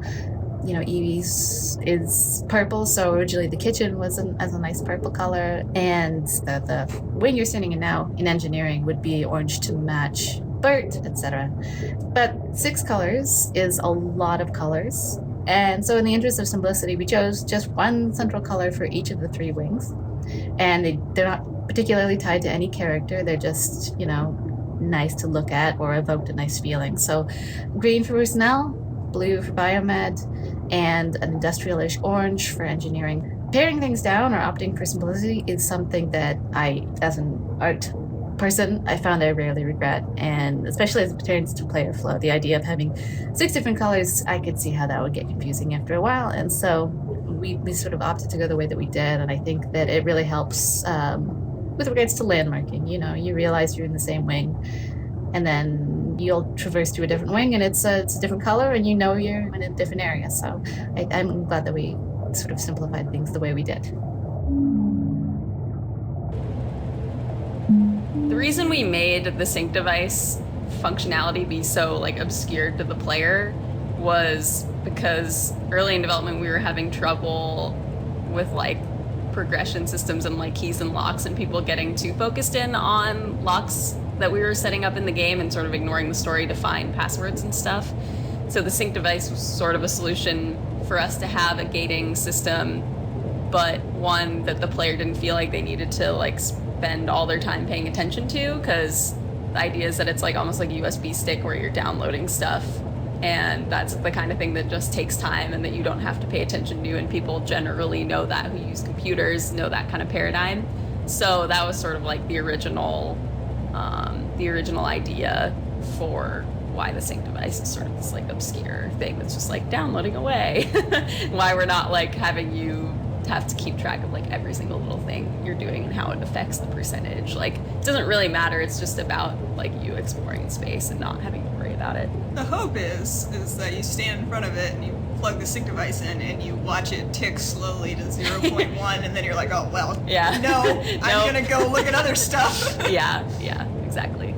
Evie's is purple, so originally the kitchen was as a nice purple color, and the wing you're standing in now in engineering would be orange to match Bert, etc. But 6 colors is a lot of colors, and so in the interest of simplicity, we chose just one central color for each of the 3 wings. And they're not particularly tied to any character. They're just, nice to look at or evoked a nice feeling. So green for personnel, blue for biomed, and an industrial-ish orange for engineering. Paring things down or opting for simplicity is something that I, as an art person, I found I rarely regret. And especially as it pertains to player flow, the idea of having 6 different colors, I could see how that would get confusing after a while. And so we sort of opted to go the way that we did, and I think that it really helps with regards to landmarking. You realize you're in the same wing, and then you'll traverse to a different wing, and it's a different color, and you're in a different area. So I'm glad that we sort of simplified things the way we did. The reason we made the sync device functionality be so obscure to the player was because early in development we were having trouble with progression systems and keys and locks, and people getting too focused in on locks that we were setting up in the game and sort of ignoring the story to find passwords and stuff. So the sync device was sort of a solution for us to have a gating system, but one that the player didn't feel like they needed to spend all their time paying attention to, because the idea is that it's almost like a USB stick where you're downloading stuff. And that's the kind of thing that just takes time and that you don't have to pay attention to, and people generally know that, who use computers, know that kind of paradigm. So that was sort of the original idea for why the sync device is sort of this obscure thing that's just downloading away. Why we're not having you have to keep track of every single little thing you're doing and how it affects the percentage. It doesn't really matter. It's just about you exploring space and not having to worry about it. The hope is that you stand in front of it and you plug the sync device in and you watch it tick slowly to 0.1 and then you're like, oh well, yeah, no, I'm gonna go look at other stuff. yeah, exactly.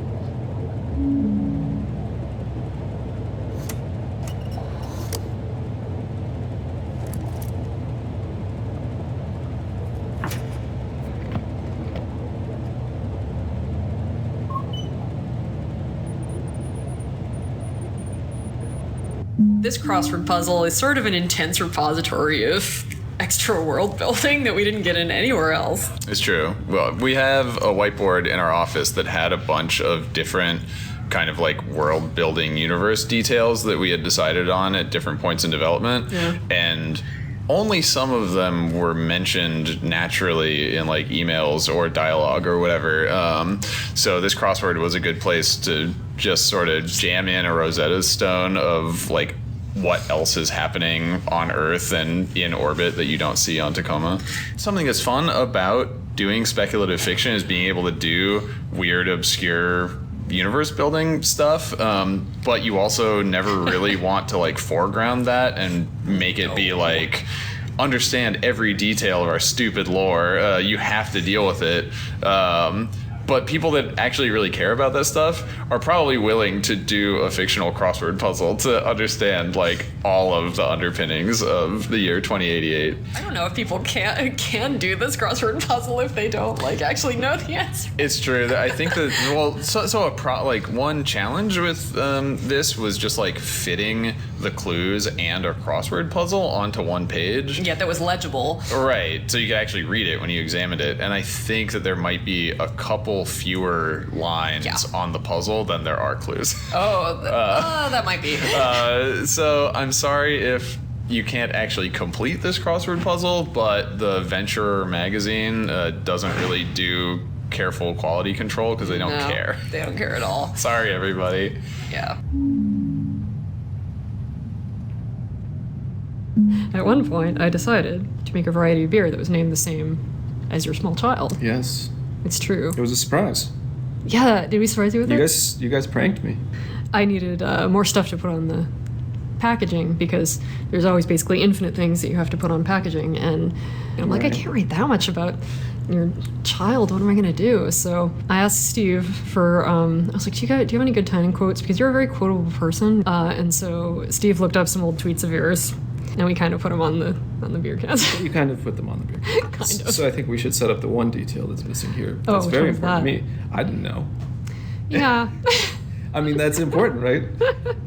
This crossword puzzle is sort of an intense repository of extra world building that we didn't get in anywhere else. It's true. Well, we have a whiteboard in our office that had a bunch of different kind of world building universe details that we had decided on at different points in development. Yeah. And only some of them were mentioned naturally in emails or dialogue or whatever. So this crossword was a good place to just sort of jam in a Rosetta Stone of what else is happening on Earth and in orbit that you don't see on Tacoma. Something that's fun about doing speculative fiction is being able to do weird, obscure universe building stuff, but you also never really want to foreground that and make it be understand every detail of our stupid lore. You have to deal with it. But people that actually really care about that stuff are probably willing to do a fictional crossword puzzle to understand all of the underpinnings of the year 2088. I don't know if people can do this crossword puzzle if they don't actually know the answer. It's true. I think that one challenge with this was just fitting the clues and a crossword puzzle onto one page. Yeah, that was legible. Right, so you could actually read it when you examined it. And I think that there might be a couple fewer lines on the puzzle than there are clues. That might be. So I'm sorry if you can't actually complete this crossword puzzle, but the Venturer magazine doesn't really do careful quality control because they don't care. They don't care at all. Sorry, everybody. Yeah. At one point, I decided to make a variety of beer that was named the same as your small child. Yes. It's true. It was a surprise. Yeah, did we surprise you with it? You guys pranked me. I needed more stuff to put on the packaging because there's always basically infinite things that you have to put on packaging, and I'm like, I can't write that much about your child. What am I gonna do? So I asked Steve for I was like, do you have any good timing quotes, because you're a very quotable person, and so Steve looked up some old tweets of yours, and we kind of put them on the beer cans. You kind of put them on the beer cans. Kind of. So I think we should set up the one detail that's missing here. That's which very one's important that? to me. I didn't know. Yeah. I mean, that's important, right?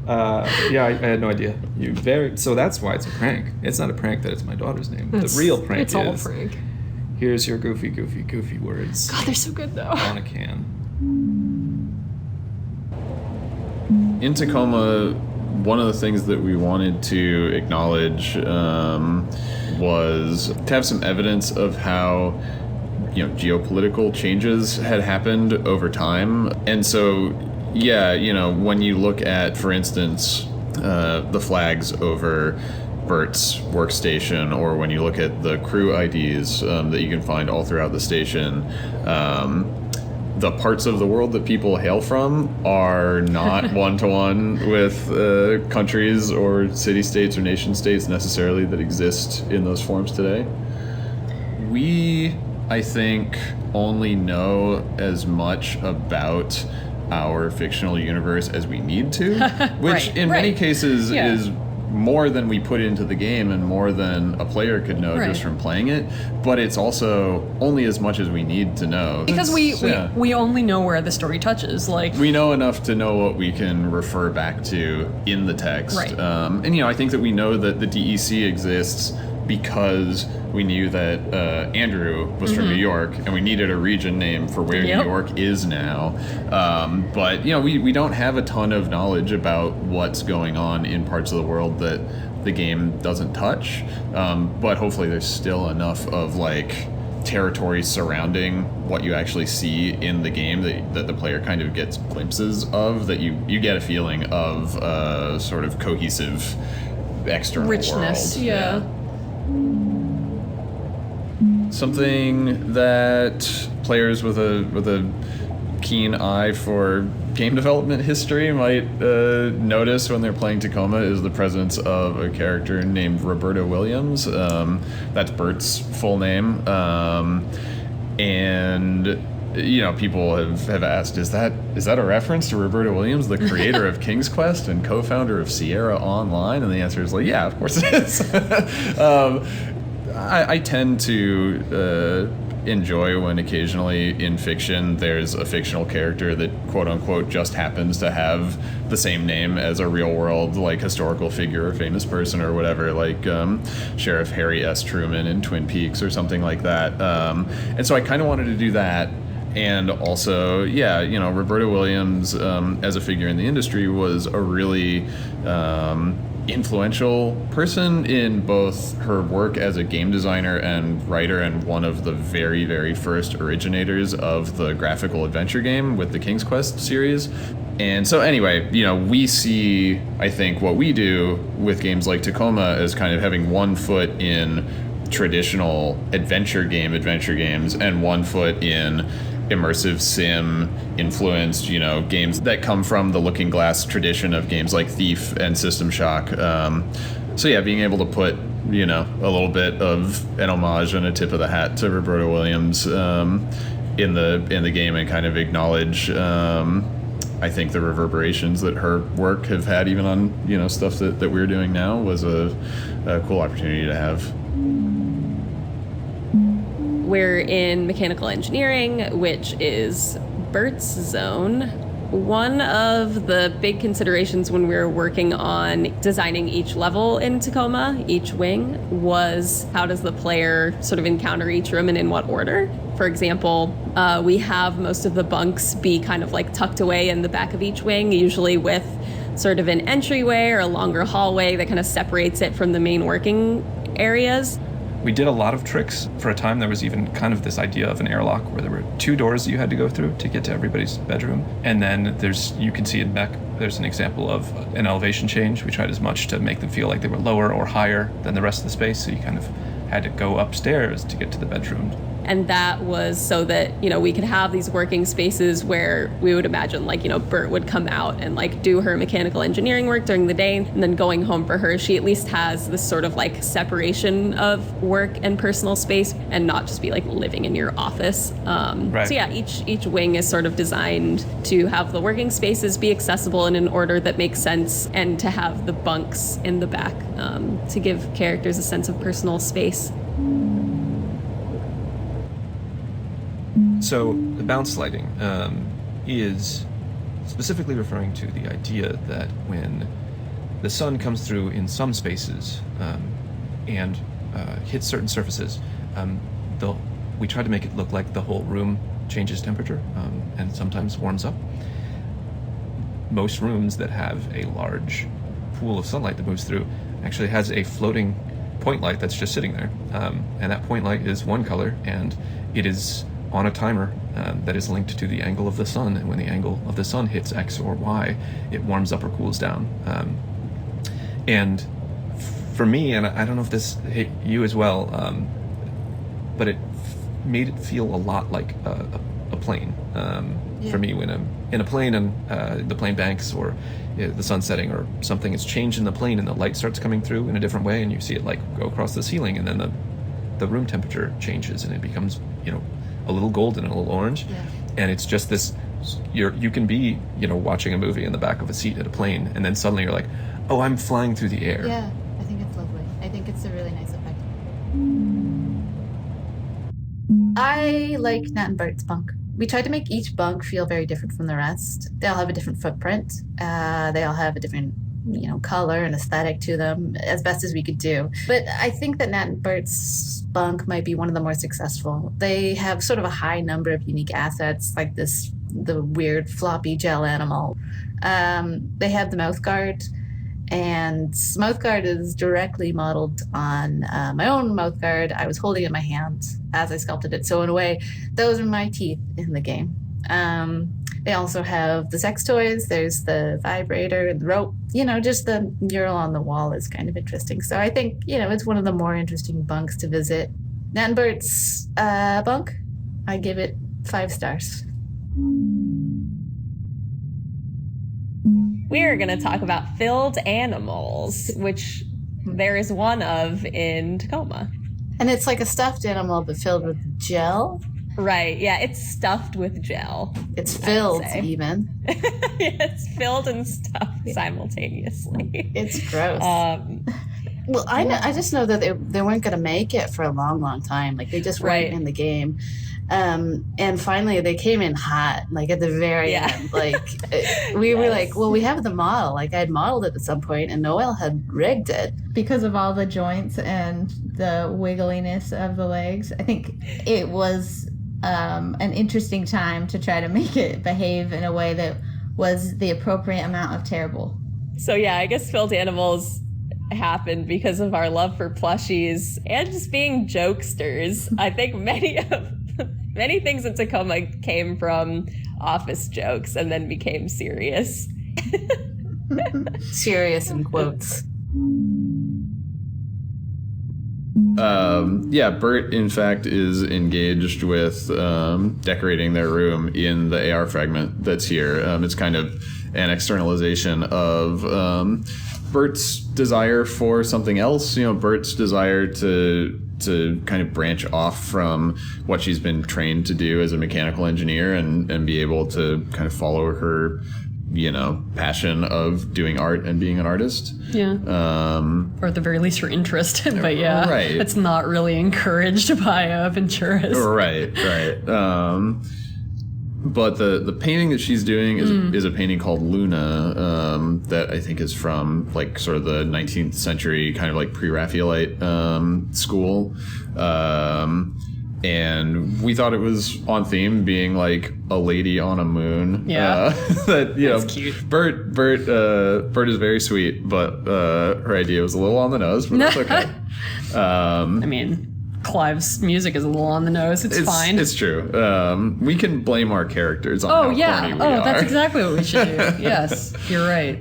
I had no idea. So that's why it's a prank. It's not a prank that it's my daughter's name. The real prank it's all a prank. Here's your goofy words. God, they're so good though. On a can. In Tacoma, one of the things that we wanted to acknowledge was to have some evidence of how geopolitical changes had happened over time. And so, when you look at, for instance, the flags over Bert's workstation, or when you look at the crew IDs that you can find all throughout the station, the parts of the world that people hail from are not one-to-one with countries or city-states or nation-states necessarily that exist in those forms today. We, I think, only know as much about our fictional universe as we need to, which in many cases is more than we put into the game and more than a player could know just from playing it, but it's also only as much as we need to know. Because we only know where the story touches. Like, we know enough to know what we can refer back to in the text. Right. And I think that we know that the DEC exists because we knew that Andrew was from New York, and we needed a region name for where New York is now. But we don't have a ton of knowledge about what's going on in parts of the world that the game doesn't touch. But hopefully there's still enough of territory surrounding what you actually see in the game that the player kind of gets glimpses of, that you get a feeling of a sort of cohesive external richness. world. Yeah. Something that players with a keen eye for game development history might notice when they're playing Tacoma is the presence of a character named Roberta Williams. That's Bert's full name. And people have asked, is that a reference to Roberta Williams, the creator of King's Quest and co-founder of Sierra Online? And the answer is yeah, of course it is. I tend to enjoy when occasionally in fiction there's a fictional character that quote unquote just happens to have the same name as a real world historical figure or famous person or whatever, Sheriff Harry S. Truman in Twin Peaks or something like that. And so I kind of wanted to do that. And also, Roberta Williams as a figure in the industry was a really influential person in both her work as a game designer and writer, and one of the very, very first originators of the graphical adventure game with the King's Quest series. And so anyway, we see, I think, what we do with games like Tacoma as kind of having one foot in traditional adventure games and one foot in immersive sim influenced games that come from the Looking Glass tradition of games like Thief and System Shock. Being able to put a little bit of an homage and a tip of the hat to Roberta Williams in the game, and kind of acknowledge I think the reverberations that her work have had even on stuff that we're doing now was a cool opportunity to have. We're in mechanical engineering, which is Bert's zone. One of the big considerations when we were working on designing each level in Tacoma, each wing, was how does the player sort of encounter each room and in what order? For example, we have most of the bunks be kind of like tucked away in the back of each wing, usually with sort of an entryway or a longer hallway that kind of separates it from the main working areas. We did a lot of tricks. For a time, there was even kind of this idea of an airlock where there were 2 doors that you had to go through to get to everybody's bedroom. And then you can see in Beck, there's an example of an elevation change. We tried as much to make them feel like they were lower or higher than the rest of the space, so you kind of had to go upstairs to get to the bedroom. And that was so that, we could have these working spaces where we would imagine, Bert would come out and, do her mechanical engineering work during the day, and then going home for her, she at least has this sort of, separation of work and personal space and not just be, living in your office. Right. So, yeah, each wing is sort of designed to have the working spaces be accessible in an order that makes sense and to have the bunks in the back to give characters a sense of personal space. So the bounce lighting is specifically referring to the idea that when the sun comes through in some spaces and hits certain surfaces, we try to make it look like the whole room changes temperature and sometimes warms up. Most rooms that have a large pool of sunlight that moves through actually has a floating point light that's just sitting there. And that point light is one color, and it is on a timer that is linked to the angle of the sun, and when the angle of the sun hits X or Y, it warms up or cools down. And for me, and I don't know if this hit you as well, but it made it feel a lot like a plane. For me, when I'm in a plane and the plane banks or the sun setting or something, it's changed in the plane and the light starts coming through in a different way, and you see it go across the ceiling, and then the room temperature changes and it becomes, a little golden and a little orange. Yeah. And it's just this, you can be, watching a movie in the back of a seat at a plane, and then suddenly you're like, oh, I'm flying through the air. Yeah, I think it's lovely. I think it's a really nice effect. I like Nat and Bert's bunk. We tried to make each bunk feel very different from the rest. They all have a different footprint. They all have a different color and aesthetic to them, as best as we could do. But I think that Nat and Bert's bunk might be one of the more successful. They have sort of a high number of unique assets, like the weird floppy gel animal. They have the mouth guard, and mouth guard is directly modeled on my own mouth guard. I was holding it in my hand as I sculpted it, so in a way, those are my teeth in the game. They also have the sex toys. There's the vibrator and the rope. Just the mural on the wall is kind of interesting. So I think, it's one of the more interesting bunks to visit. Nat and Bert's bunk, I give it 5 stars. We are going to talk about filled animals, which there is one of in Tacoma. And it's like a stuffed animal, but filled with gel. Right, yeah, it's stuffed with gel. It's filled, even. It's filled and stuffed simultaneously. It's gross. Well, I just know that they weren't going to make it for a long, long time. They just weren't in the game. And finally, they came in hot, at the very end. We were like, well, we have the model. I had modeled it at some point, and Noel had rigged it. Because of all the joints and the wiggliness of the legs, I think it was an interesting time to try to make it behave in a way that was the appropriate amount of terrible. So yeah, I guess filled animals happened because of our love for plushies and just being jokesters. I think many things in Tacoma came from office jokes and then became serious. Serious in quotes. Bert, in fact, is engaged with decorating their room in the AR fragment that's here. It's kind of an externalization of Bert's desire for something else. Bert's desire to kind of branch off from what she's been trained to do as a mechanical engineer and be able to kind of follow her passion of doing art and being an artist. Yeah. Or at the very least, her interest. But yeah, right. It's not really encouraged by Venturas. Right. But the painting that she's doing is a painting called Luna, that I think is from like sort of the 19th century kind of like pre-Raphaelite school. And we thought it was on theme, being like a lady on a moon. Yeah, that that's cute. Bert is very sweet, but her idea was a little on the nose, but that's okay. I mean, Clive's music is a little on the nose. It's fine. It's true. We can blame our characters on how corny we are. That's exactly what we should do. Yes, you're right.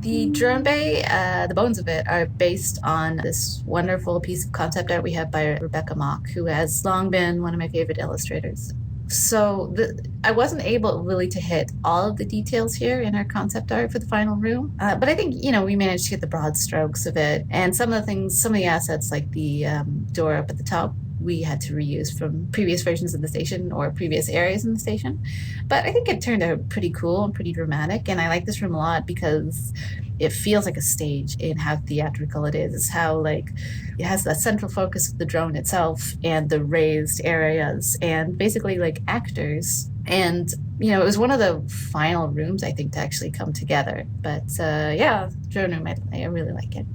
The drone bay, the bones of it, are based on this wonderful piece of concept art we have by Rebecca Mock, who has long been one of my favorite illustrators. So I wasn't able really to hit all of the details here in our concept art for the final room, but I think, we managed to get the broad strokes of it. And some of the assets, like the door up at the top, we had to reuse from previous versions of the station or previous areas in the station. But I think it turned out pretty cool and pretty dramatic, and I like this room a lot because it feels like a stage in how theatrical it is. It's how it has that central focus of the drone itself and the raised areas and basically like actors. And it was one of the final rooms, I think, to actually come together. But drone room, I really like it.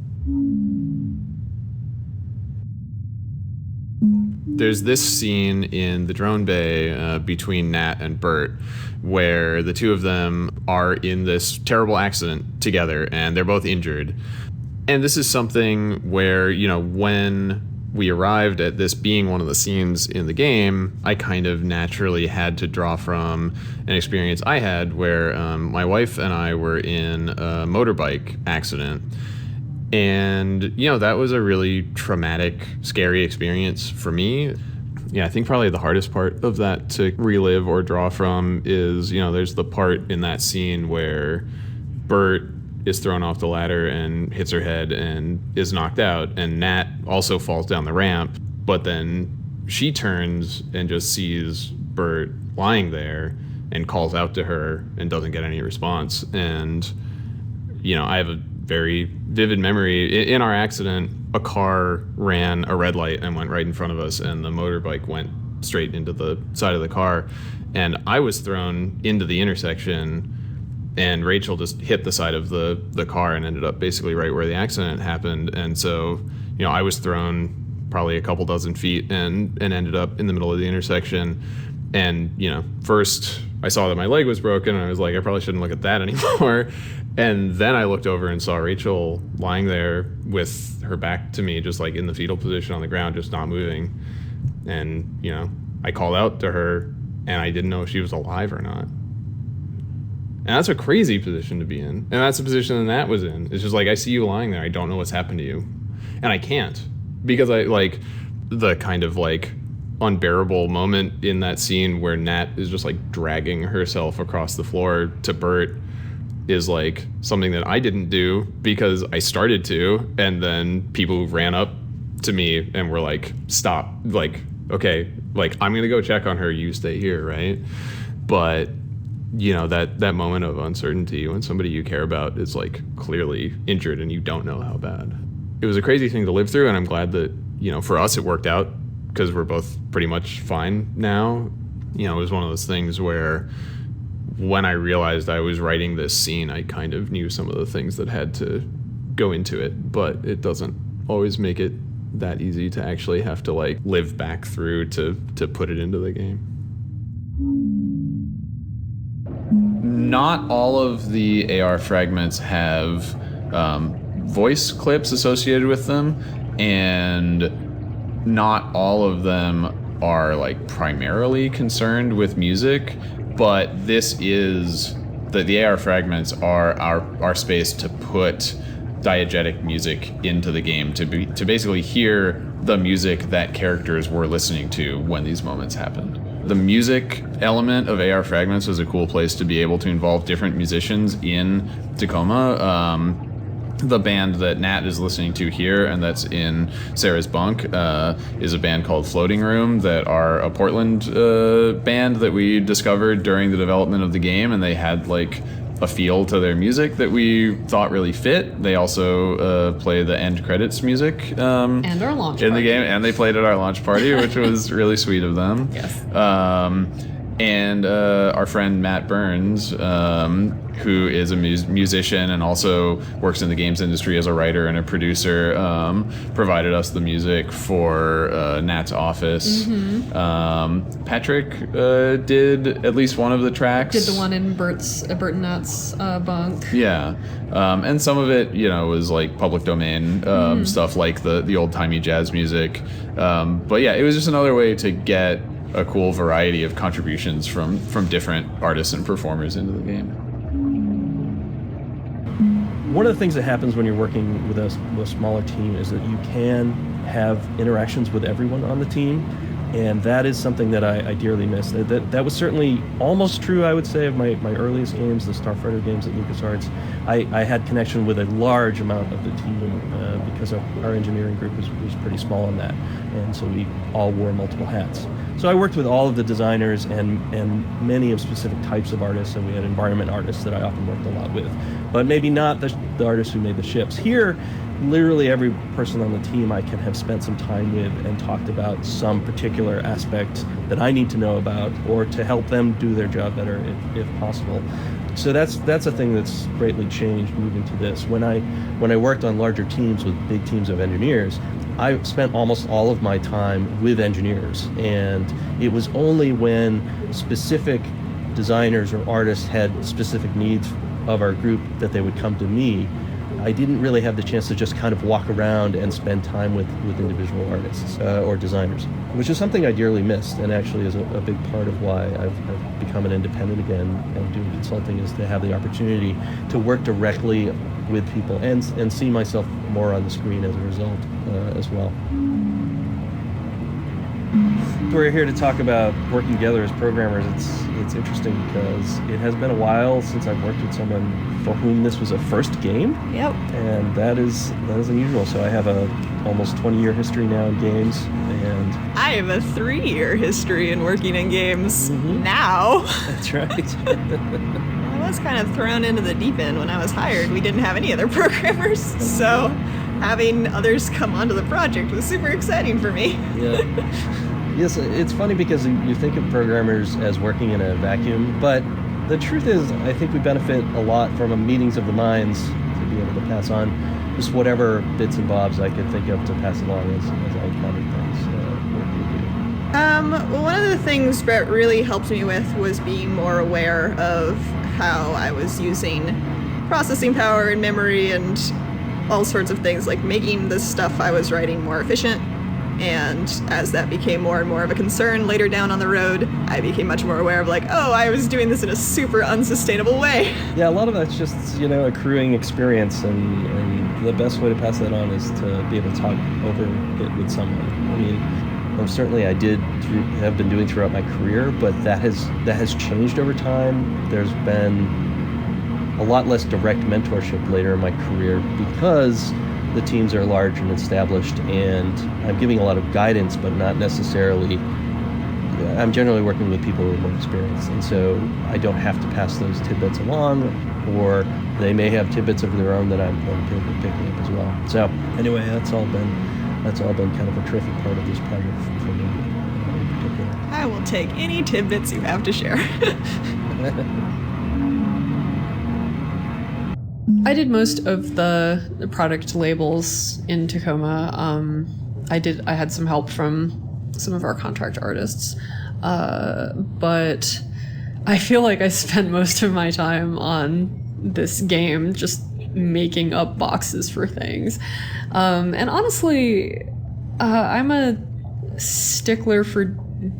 There's this scene in the drone bay between Nat and Bert where the two of them are in this terrible accident together and they're both injured. And this is something where, when we arrived at this being one of the scenes in the game, I kind of naturally had to draw from an experience I had where my wife and I were in a motorbike accident. And, that was a really traumatic, scary experience for me. Yeah, I think probably the hardest part of that to relive or draw from is, there's the part in that scene where Bert is thrown off the ladder and hits her head and is knocked out. And Nat also falls down the ramp, but then she turns and just sees Bert lying there and calls out to her and doesn't get any response. And, I have a very vivid memory. In our accident, a car ran a red light and went right in front of us, and the motorbike went straight into the side of the car. And I was thrown into the intersection, and Rachel just hit the side of the car and ended up basically right where the accident happened. And so, I was thrown probably a couple dozen feet and ended up in the middle of the intersection. And, first I saw that my leg was broken, and I was like, I probably shouldn't look at that anymore. And then I looked over and saw Rachel lying there with her back to me, just like in the fetal position on the ground, just not moving. And, I called out to her, and I didn't know if she was alive or not. And that's a crazy position to be in. And that's the position that Nat was in. It's just like, I see you lying there. I don't know what's happened to you. And I can't. Because the kind of unbearable moment in that scene where Nat is just dragging herself across the floor to Bert is something that I didn't do because I started to, and then people ran up to me and were like, stop, okay, I'm gonna go check on her, you stay here, right? But that moment of uncertainty when somebody you care about is clearly injured and you don't know how bad. It was a crazy thing to live through, and I'm glad that for us it worked out because we're both pretty much fine now. It was one of those things where when I realized I was writing this scene, I kind of knew some of the things that had to go into it, but it doesn't always make it that easy to actually have to live back through to put it into the game. Not all of the AR fragments have voice clips associated with them, and not all of them are primarily concerned with music. But this is the AR fragments are our space to put diegetic music into the game, to basically hear the music that characters were listening to when these moments happened. The music element of AR fragments was a cool place to be able to involve different musicians in Tacoma. The band that Nat is listening to here, and that's in Sarah's Bunk, is a band called Floating Room that are a Portland band that we discovered during the development of the game, and they had a feel to their music that we thought really fit. They also play the end credits music And our launch in party. the game, and they played at our launch party, which was really sweet of them. Yes. And our friend Matt Burns, who is a musician and also works in the games industry as a writer and a producer, provided us the music for Nat's Office. Patrick did at least one of the tracks. Did the one in Bert and Nat's Bunk. Yeah. And some of it, was like public domain stuff like the old-timey jazz music. But yeah, it was just another way to get a cool variety of contributions from different artists and performers into the game. One of the things that happens when you're working with a smaller team is that you can have interactions with everyone on the team, and that is something that I dearly miss. That was certainly almost true, I would say, of my earliest games, the Starfighter games at LucasArts. I had connection with a large amount of the team because our engineering group was pretty small on that, and so we all wore multiple hats. So I worked with all of the designers and many of specific types of artists, and we had environment artists that I often worked a lot with, but maybe not the artists who made the ships. Here, literally every person on the team I can have spent some time with and talked about some particular aspect that I need to know about, or to help them do their job better if possible. So that's a thing that's greatly changed moving to this. When I worked on larger teams with big teams of engineers, I spent almost all of my time with engineers, and it was only when specific designers or artists had specific needs of our group that they would come to me. I didn't really have the chance to just kind of walk around and spend time with individual artists or designers, which is something I dearly missed, and actually is a big part of why I've become an independent again and doing consulting, is to have the opportunity to work directly with people and see myself more on the screen as a result as well. We're here to talk about working together as programmers. It's interesting because it has been a while since I've worked with someone for whom this was a first game. Yep. And that is unusual. So I have a almost 20-year history now in games, and I have a 3-year history in working in games now. that's right. I was kind of thrown into the deep end when I was hired. We didn't have any other programmers, so having others come onto the project was super exciting for me. Yeah. Yes, it's funny because you think of programmers as working in a vacuum, but the truth is I think we benefit a lot from a meetings of the minds to be able to pass on just whatever bits and bobs I could think of to pass along as I encountered things. Well, one of the things Brett really helped me with was being more aware of how I was using processing power and memory and all sorts of things, like making the stuff I was writing more efficient. And as that became more and more of a concern later down on the road, I became much more aware of I was doing this in a super unsustainable way. Yeah, a lot of that's just, accruing experience, and the best way to pass that on is to be able to talk over it with someone. I mean, certainly I have been doing throughout my career, but that has changed over time. There's been a lot less direct mentorship later in my career because the teams are large and established, and I'm giving a lot of guidance, but not necessarily. I'm generally working with people who are more experienced, and so I don't have to pass those tidbits along, or they may have tidbits of their own that I'm picking up as well. So anyway, that's all been kind of a terrific part of this project for me in particular. I will take any tidbits you have to share. I did most of the product labels in Tacoma. I had some help from some of our contract artists, but I feel like I spent most of my time on this game just making up boxes for things. And honestly, I'm a stickler for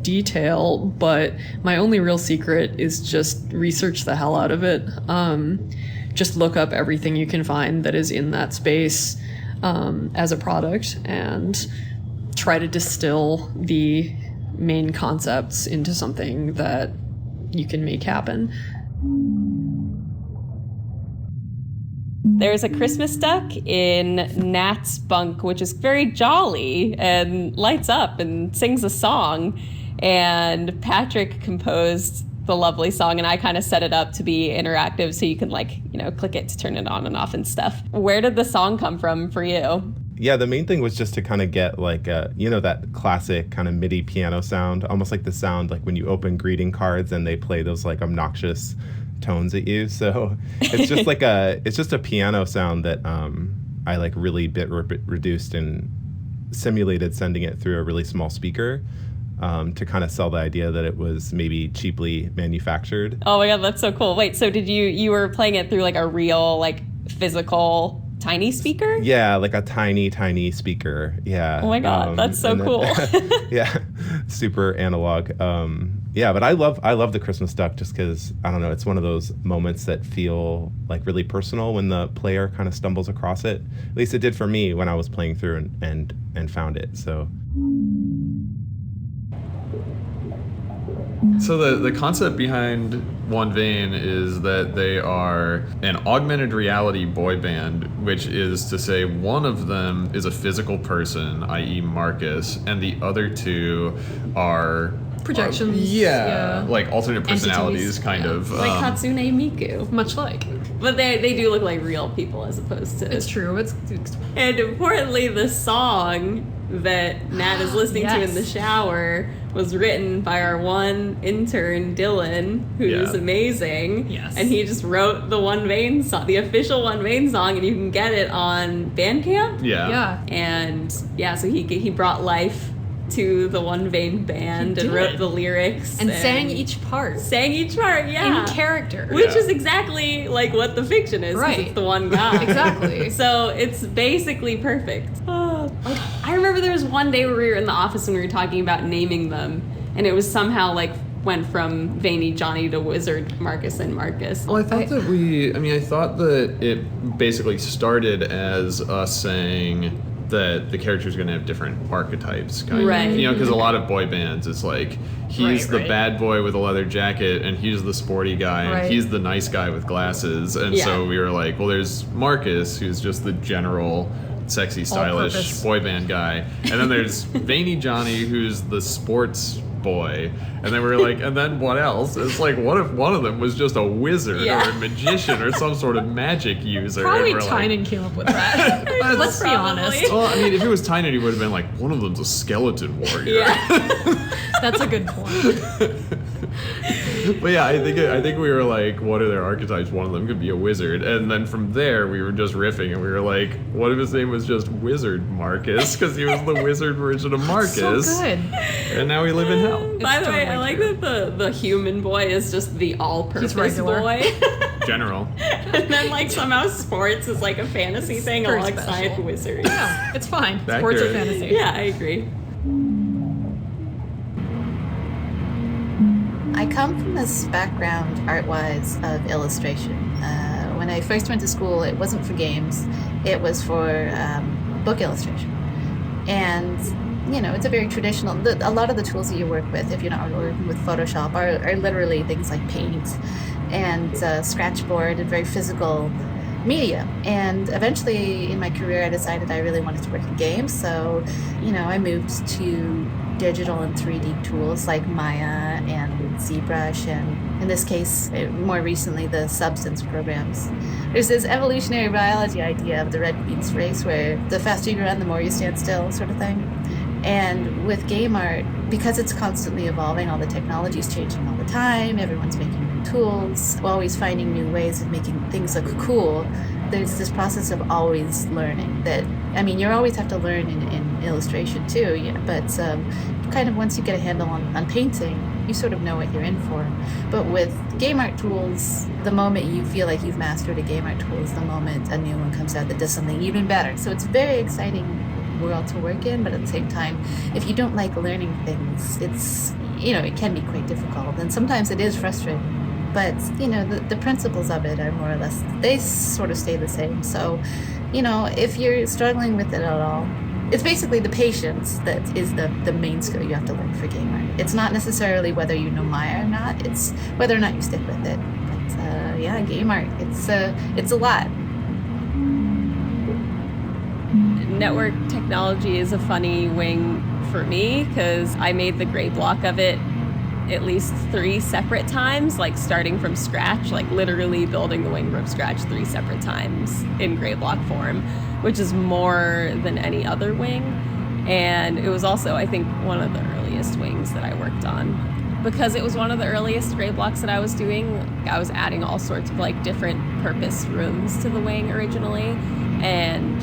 detail, but my only real secret is just research the hell out of it. Just look up everything you can find that is in that space as a product and try to distill the main concepts into something that you can make happen. There's a Christmas duck in Nat's Bunk, which is very jolly and lights up and sings a song. And Patrick composed the lovely song, and I kind of set it up to be interactive so you can click it to turn it on and off and stuff. Where did the song come from for you? Yeah, the main thing was just to kind of get that classic kind of MIDI piano sound, almost like the sound like when you open greeting cards and they play those like obnoxious tones at you. So it's just it's just a piano sound that I like really bit reduced and simulated sending it through a really small speaker to kind of sell the idea that it was maybe cheaply manufactured. Oh my God, that's so cool. Wait, so did you were playing it through like a real like physical tiny speaker? Yeah, like a tiny speaker. Yeah. Oh my God, that's so cool. Yeah, super analog. Yeah, but I love the Christmas duck just because, I don't know, it's one of those moments that feel like really personal when the player kind of stumbles across it. At least it did for me when I was playing through and found it. So the concept behind One Vein is that they are an augmented reality boy band, which is to say one of them is a physical person, i.e. Marcus, and the other two are projections. Like alternate personalities, kind of. Like Hatsune Miku. Much like. But they do look like real people as opposed to... It's true. And importantly, the song that Nat is listening to in the shower was written by our one intern, Dylan, who's amazing. Yes. And he just wrote the One Vein song, the official One Vein song, and you can get it on Bandcamp. Yeah. And so he brought life to the One Vein band and wrote the lyrics. And sang each part. In character. Which is exactly like what the fiction is. Right. It's the one guy. Exactly. So it's basically perfect. I remember there was one day where we were in the office and we were talking about naming them, and it was somehow like went from Veiny Johnny to Wizard Marcus and Marcus. Well, I thought I thought that it basically started as us saying that the character's going to have different archetypes, kind of. You know, because a lot of boy bands, it's like, he's the bad boy with a leather jacket, and he's the sporty guy, and he's the nice guy with glasses. And so we were like, well, there's Marcus, who's just the general sexy, stylish boy band guy. And then there's Veiny Johnny, who's the sports boy. And then we were like, and then what else? It's like, what if one of them was just a wizard or a magician or some sort of magic user? Probably Tynan came up with that. Let's be honest. Well, I mean, if it was Tynan, he would have been like, one of them's a skeleton warrior. That's a good point. But yeah, I think we were like, what are their archetypes? One of them could be a wizard. And then from there, we were just riffing, and we were like, what if his name was just Wizard Marcus? Because he was the wizard version of Marcus. So good. And now we live in hell. By the way, I like that the human boy is just the all-purpose boy. General. And then like somehow sports is like a fantasy thing Very alongside special. wizards. Yeah, it's fine. Accurate. Sports are fantasy. Yeah, I agree. I come from this background, art-wise, of illustration. When I first went to school, it wasn't for games. It was for book illustration. And, you know, it's a very traditional... A lot of the tools that you work with, if you're not working with Photoshop, are literally things like paint and scratchboard and very physical media. And eventually, in my career, I decided I really wanted to work in games. So, you know, I moved to digital and 3D tools like Maya and ZBrush, and in this case, more recently, the Substance programs. There's this evolutionary biology idea of the red beans race, where the faster you run, the more you stand still, sort of thing. And with game art, because it's constantly evolving, all the technology's changing all the time, everyone's making new tools, we're always finding new ways of making things look cool. There's this process of always learning that, I mean, you always have to learn in illustration too, yeah, but kind of once you get a handle on painting, you sort of know what you're in for. But with game art tools, the moment you feel like you've mastered a game art tool is the moment a new one comes out that does something even better. So it's a very exciting world to work in, but at the same time, if you don't like learning things, it's, you know, it can be quite difficult, and sometimes it is frustrating. But, you know, the principles of it are more or less, they sort of stay the same. So, you know, if you're struggling with it at all, it's basically the patience that is the main skill you have to learn for game art. It's not necessarily whether you know Maya or not, it's whether or not you stick with it. But, yeah, game art, it's a lot. Network technology is a funny wing for me because I made the gray block of it at least 3 separate times, like starting from scratch, like literally building the wing from scratch 3 separate times in gray block form, which is more than any other wing. And it was also, I think, one of the earliest wings that I worked on. Because it was one of the earliest gray blocks that I was doing, I was adding all sorts of like different purpose rooms to the wing originally. And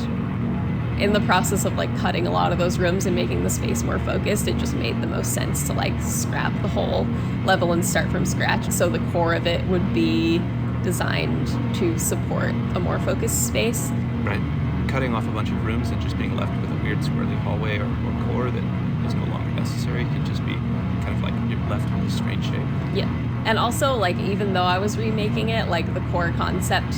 in the process of like cutting a lot of those rooms and making the space more focused, it just made the most sense to like scrap the whole level and start from scratch. So the core of it would be designed to support a more focused space. Right. Cutting off a bunch of rooms and just being left with a weird squirrely hallway or core that is no longer necessary can just be kind of like you're left with a strange shape. Yeah. And also, like, even though I was remaking it, like, the core concept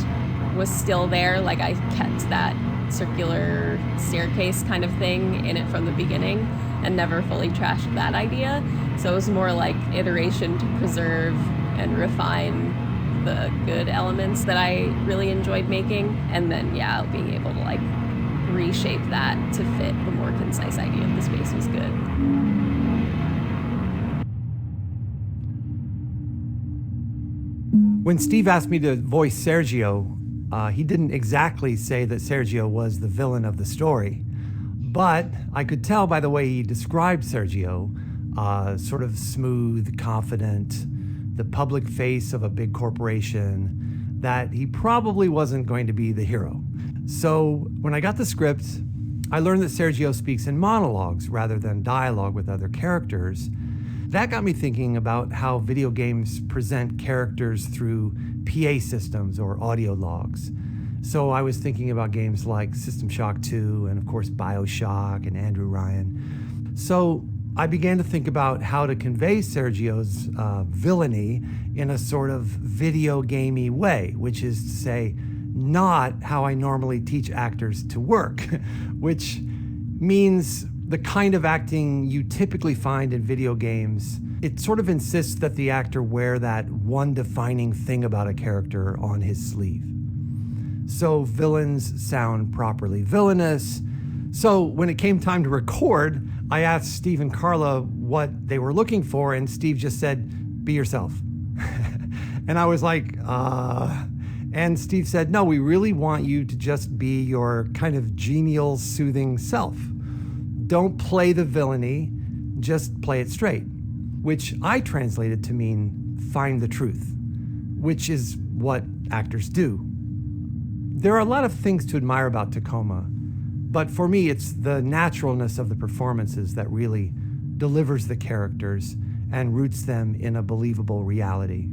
was still there. Like, I kept that circular staircase kind of thing in it from the beginning and never fully trashed that idea. So it was more like iteration to preserve and refine the good elements that I really enjoyed making. And then, yeah, being able to, like, reshape that to fit the more concise idea of the space was good. When Steve asked me to voice Sergio, he didn't exactly say that Sergio was the villain of the story, but I could tell by the way he described Sergio, sort of smooth, confident, the public face of a big corporation, that he probably wasn't going to be the hero. So when I got the script, I learned that Sergio speaks in monologues rather than dialogue with other characters. That got me thinking about how video games present characters through PA systems or audio logs. So I was thinking about games like System Shock 2 and of course BioShock and Andrew Ryan. So I began to think about how to convey Sergio's villainy in a sort of video gamey way, which is to say, not how I normally teach actors to work, which means the kind of acting you typically find in video games. It sort of insists that the actor wear that one defining thing about a character on his sleeve. So villains sound properly villainous. So when it came time to record, I asked Steve and Carla what they were looking for, and Steve just said, "Be yourself." And I was like, And Steve said, "No, we really want you to just be your kind of genial, soothing self. Don't play the villainy, just play it straight," which I translated to mean find the truth, which is what actors do. There are a lot of things to admire about Tacoma, but for me, it's the naturalness of the performances that really delivers the characters and roots them in a believable reality.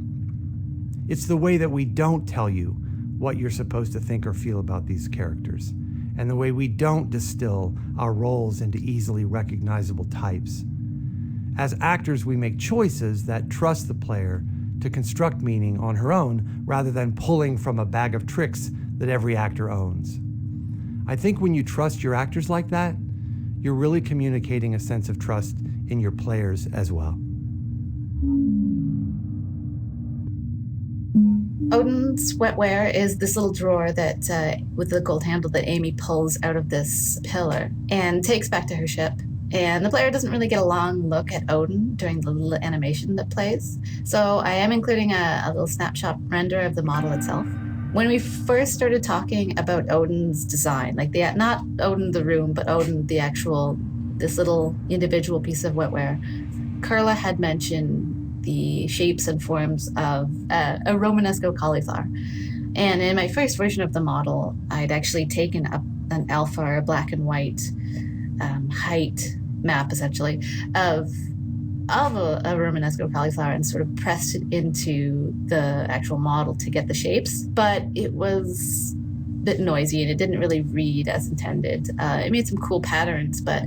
It's the way that we don't tell you what you're supposed to think or feel about these characters, and the way we don't distill our roles into easily recognizable types. As actors, we make choices that trust the player to construct meaning on her own rather than pulling from a bag of tricks that every actor owns. I think when you trust your actors like that, you're really communicating a sense of trust in your players as well. ODIN's wetware is this little drawer that, with the gold handle that Amy pulls out of this pillar and takes back to her ship. And the player doesn't really get a long look at ODIN during the little animation that plays. So I am including a little snapshot render of the model itself. When we first started talking about ODIN's design, like not ODIN the room, but ODIN the actual, this little individual piece of wetware, Carla had mentioned the shapes and forms of a Romanesco cauliflower. And in my first version of the model, I'd actually taken up an alpha or black and white height map, essentially, of a Romanesco cauliflower and sort of pressed it into the actual model to get the shapes. But it was a bit noisy and it didn't really read as intended. It made some cool patterns, but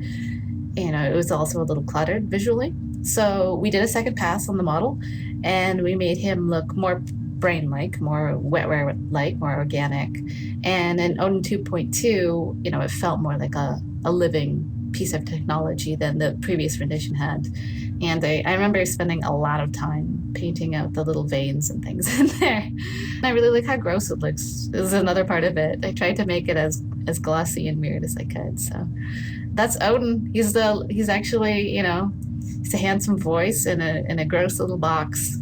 it was also a little cluttered visually. So we did a second pass on the model, and we made him look more brain-like, more wetware-like, more organic. And in ODIN 2.2, it felt more like a living piece of technology than the previous rendition had. And I remember spending a lot of time painting out the little veins and things in there. And I really like how gross it looks. This is another part of it. I tried to make it as glossy and weird as I could. So that's ODIN. He's actually, He's a handsome voice in a gross little box.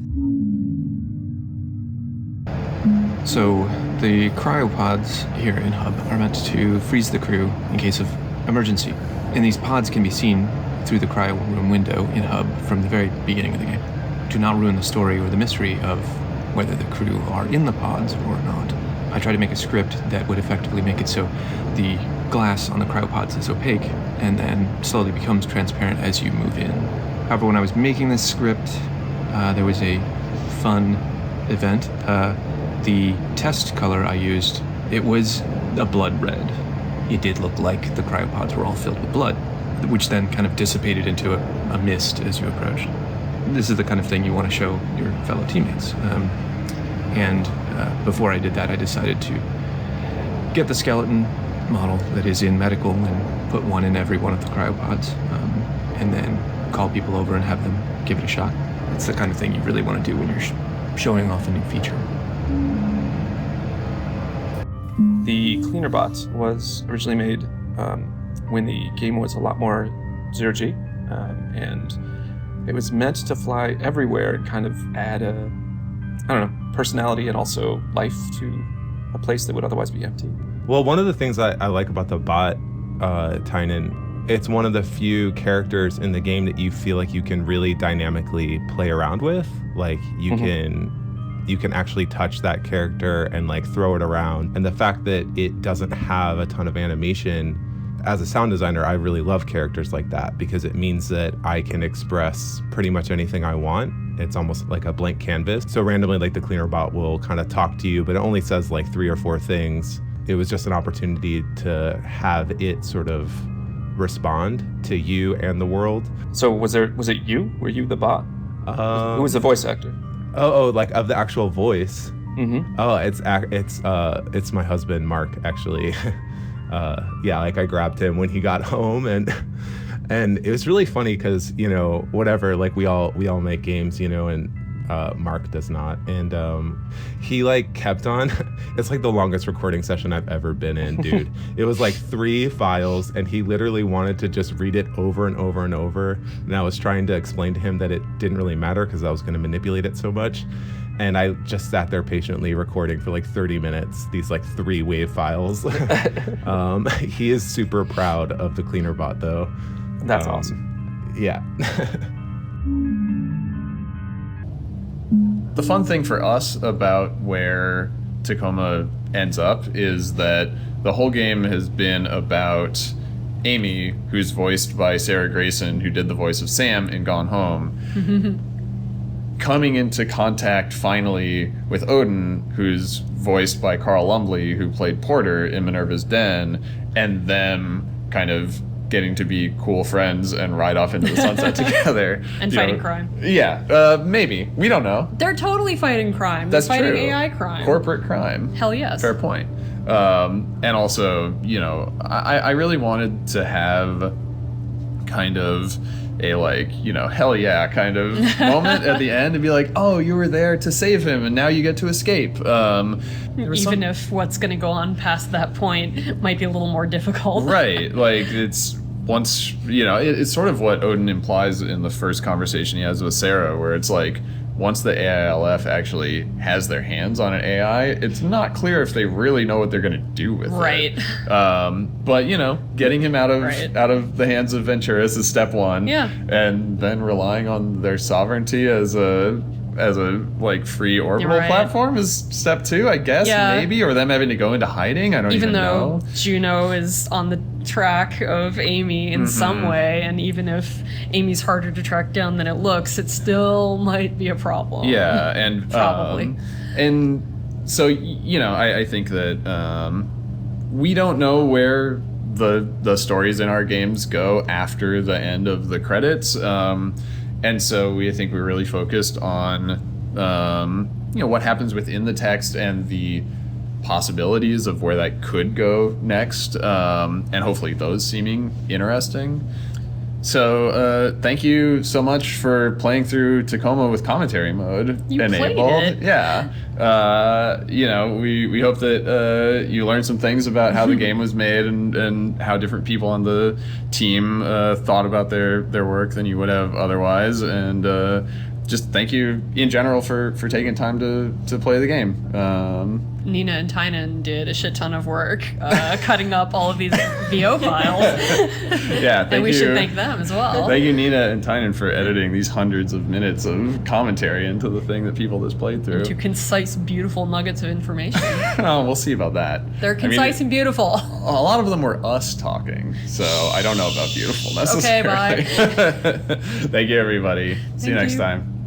So the cryopods here in Hub are meant to freeze the crew in case of emergency. And these pods can be seen through the cryo room window in Hub from the very beginning of the game. To not ruin the story or the mystery of whether the crew are in the pods or not, I try to make a script that would effectively make it so the glass on the cryopods is opaque and then slowly becomes transparent as you move in. However, when I was making this script, there was a fun event. The test color I used, it was a blood red. It did look like the cryopods were all filled with blood, which then kind of dissipated into a mist as you approached. This is the kind of thing you want to show your fellow teammates. And before I did that, I decided to get the skeleton model that is in medical and put one in every one of the cryopods, and then call people over and have them give it a shot. It's the kind of thing you really want to do when you're showing off a new feature. The cleaner bot was originally made when the game was a lot more 0G, and it was meant to fly everywhere and kind of add personality and also life to a place that would otherwise be empty. Well, one of the things I like about the bot, Tynan, it's one of the few characters in the game that you feel like you can really dynamically play around with. Like you can actually touch that character and like throw it around. And the fact that it doesn't have a ton of animation, as a sound designer, I really love characters like that because it means that I can express pretty much anything I want. It's almost like a blank canvas. So randomly, like the cleaner bot will kind of talk to you, but it only says like 3 or 4 things. It was just an opportunity to have it sort of respond to you and the world. So was it you? Were you the bot? Who was the voice actor? Like of the actual voice. Mm-hmm. Oh, it's my husband, Mark, actually. Like I grabbed him when he got home, and it was really funny because, you know, whatever, like we all make games, you know, and Mark does not. And he like kept on, it's like the longest recording session I've ever been in, dude. It was like 3 files and he literally wanted to just read it over and over and over. And I was trying to explain to him that it didn't really matter because I was going to manipulate it so much. And I just sat there patiently recording for like 30 minutes, these like 3 WAV files. He is super proud of the cleaner bot though. That's awesome. Yeah. The fun thing for us about where Tacoma ends up is that the whole game has been about Amy, who's voiced by Sarah Grayson, who did the voice of Sam in Gone Home, coming into contact finally with ODIN, who's voiced by Carl Lumbly, who played Porter in Minerva's Den, and them kind of getting to be cool friends and ride off into the sunset together. And fighting crime. Yeah, maybe. We don't know. They're totally fighting crime. That's They're fighting true. AI crime. Corporate crime. Hell yes. Fair point. And also, you know, I really wanted to have kind of a like, you know, hell yeah kind of moment at the end and be like, oh, you were there to save him and now you get to escape. Even if what's going to go on past that point might be a little more difficult. Right. Like it's once, you know, it's sort of what ODIN implies in the first conversation he has with Sarah, where it's like, once the AILF actually has their hands on an AI, it's not clear if they really know what they're going to do with right. it. But, you know, getting him out of the hands of Venturis is step 1. Yeah. And then relying on their sovereignty as a like free orbital platform is step 2, I guess, maybe, or them having to go into hiding. I don't even know. Even though Juno is on the track of Amy in some way, and even if Amy's harder to track down than it looks, it still might be a problem. Yeah, and probably. And so, you know, I think that we don't know where the stories in our games go after the end of the credits. And so I think we're really focused on, you know, what happens within the text and the possibilities of where that could go next, and hopefully those seeming interesting. So thank you so much for playing through Tacoma with commentary mode enabled. Played it. Yeah. We hope that you learned some things about how the game was made and how different people on the team thought about their work than you would have otherwise. And just thank you in general for taking time to play the game. Nina and Tynan did a shit ton of work cutting up all of these VO files. Yeah, and we should thank them as well. Thank you, Nina and Tynan, for editing these hundreds of minutes of commentary into the thing that people just played through. Into concise, beautiful nuggets of information. Oh, we'll see about that. They're concise and beautiful. A lot of them were us talking, so I don't know about beautiful necessarily. Okay, bye. Thank you, everybody. See you next time.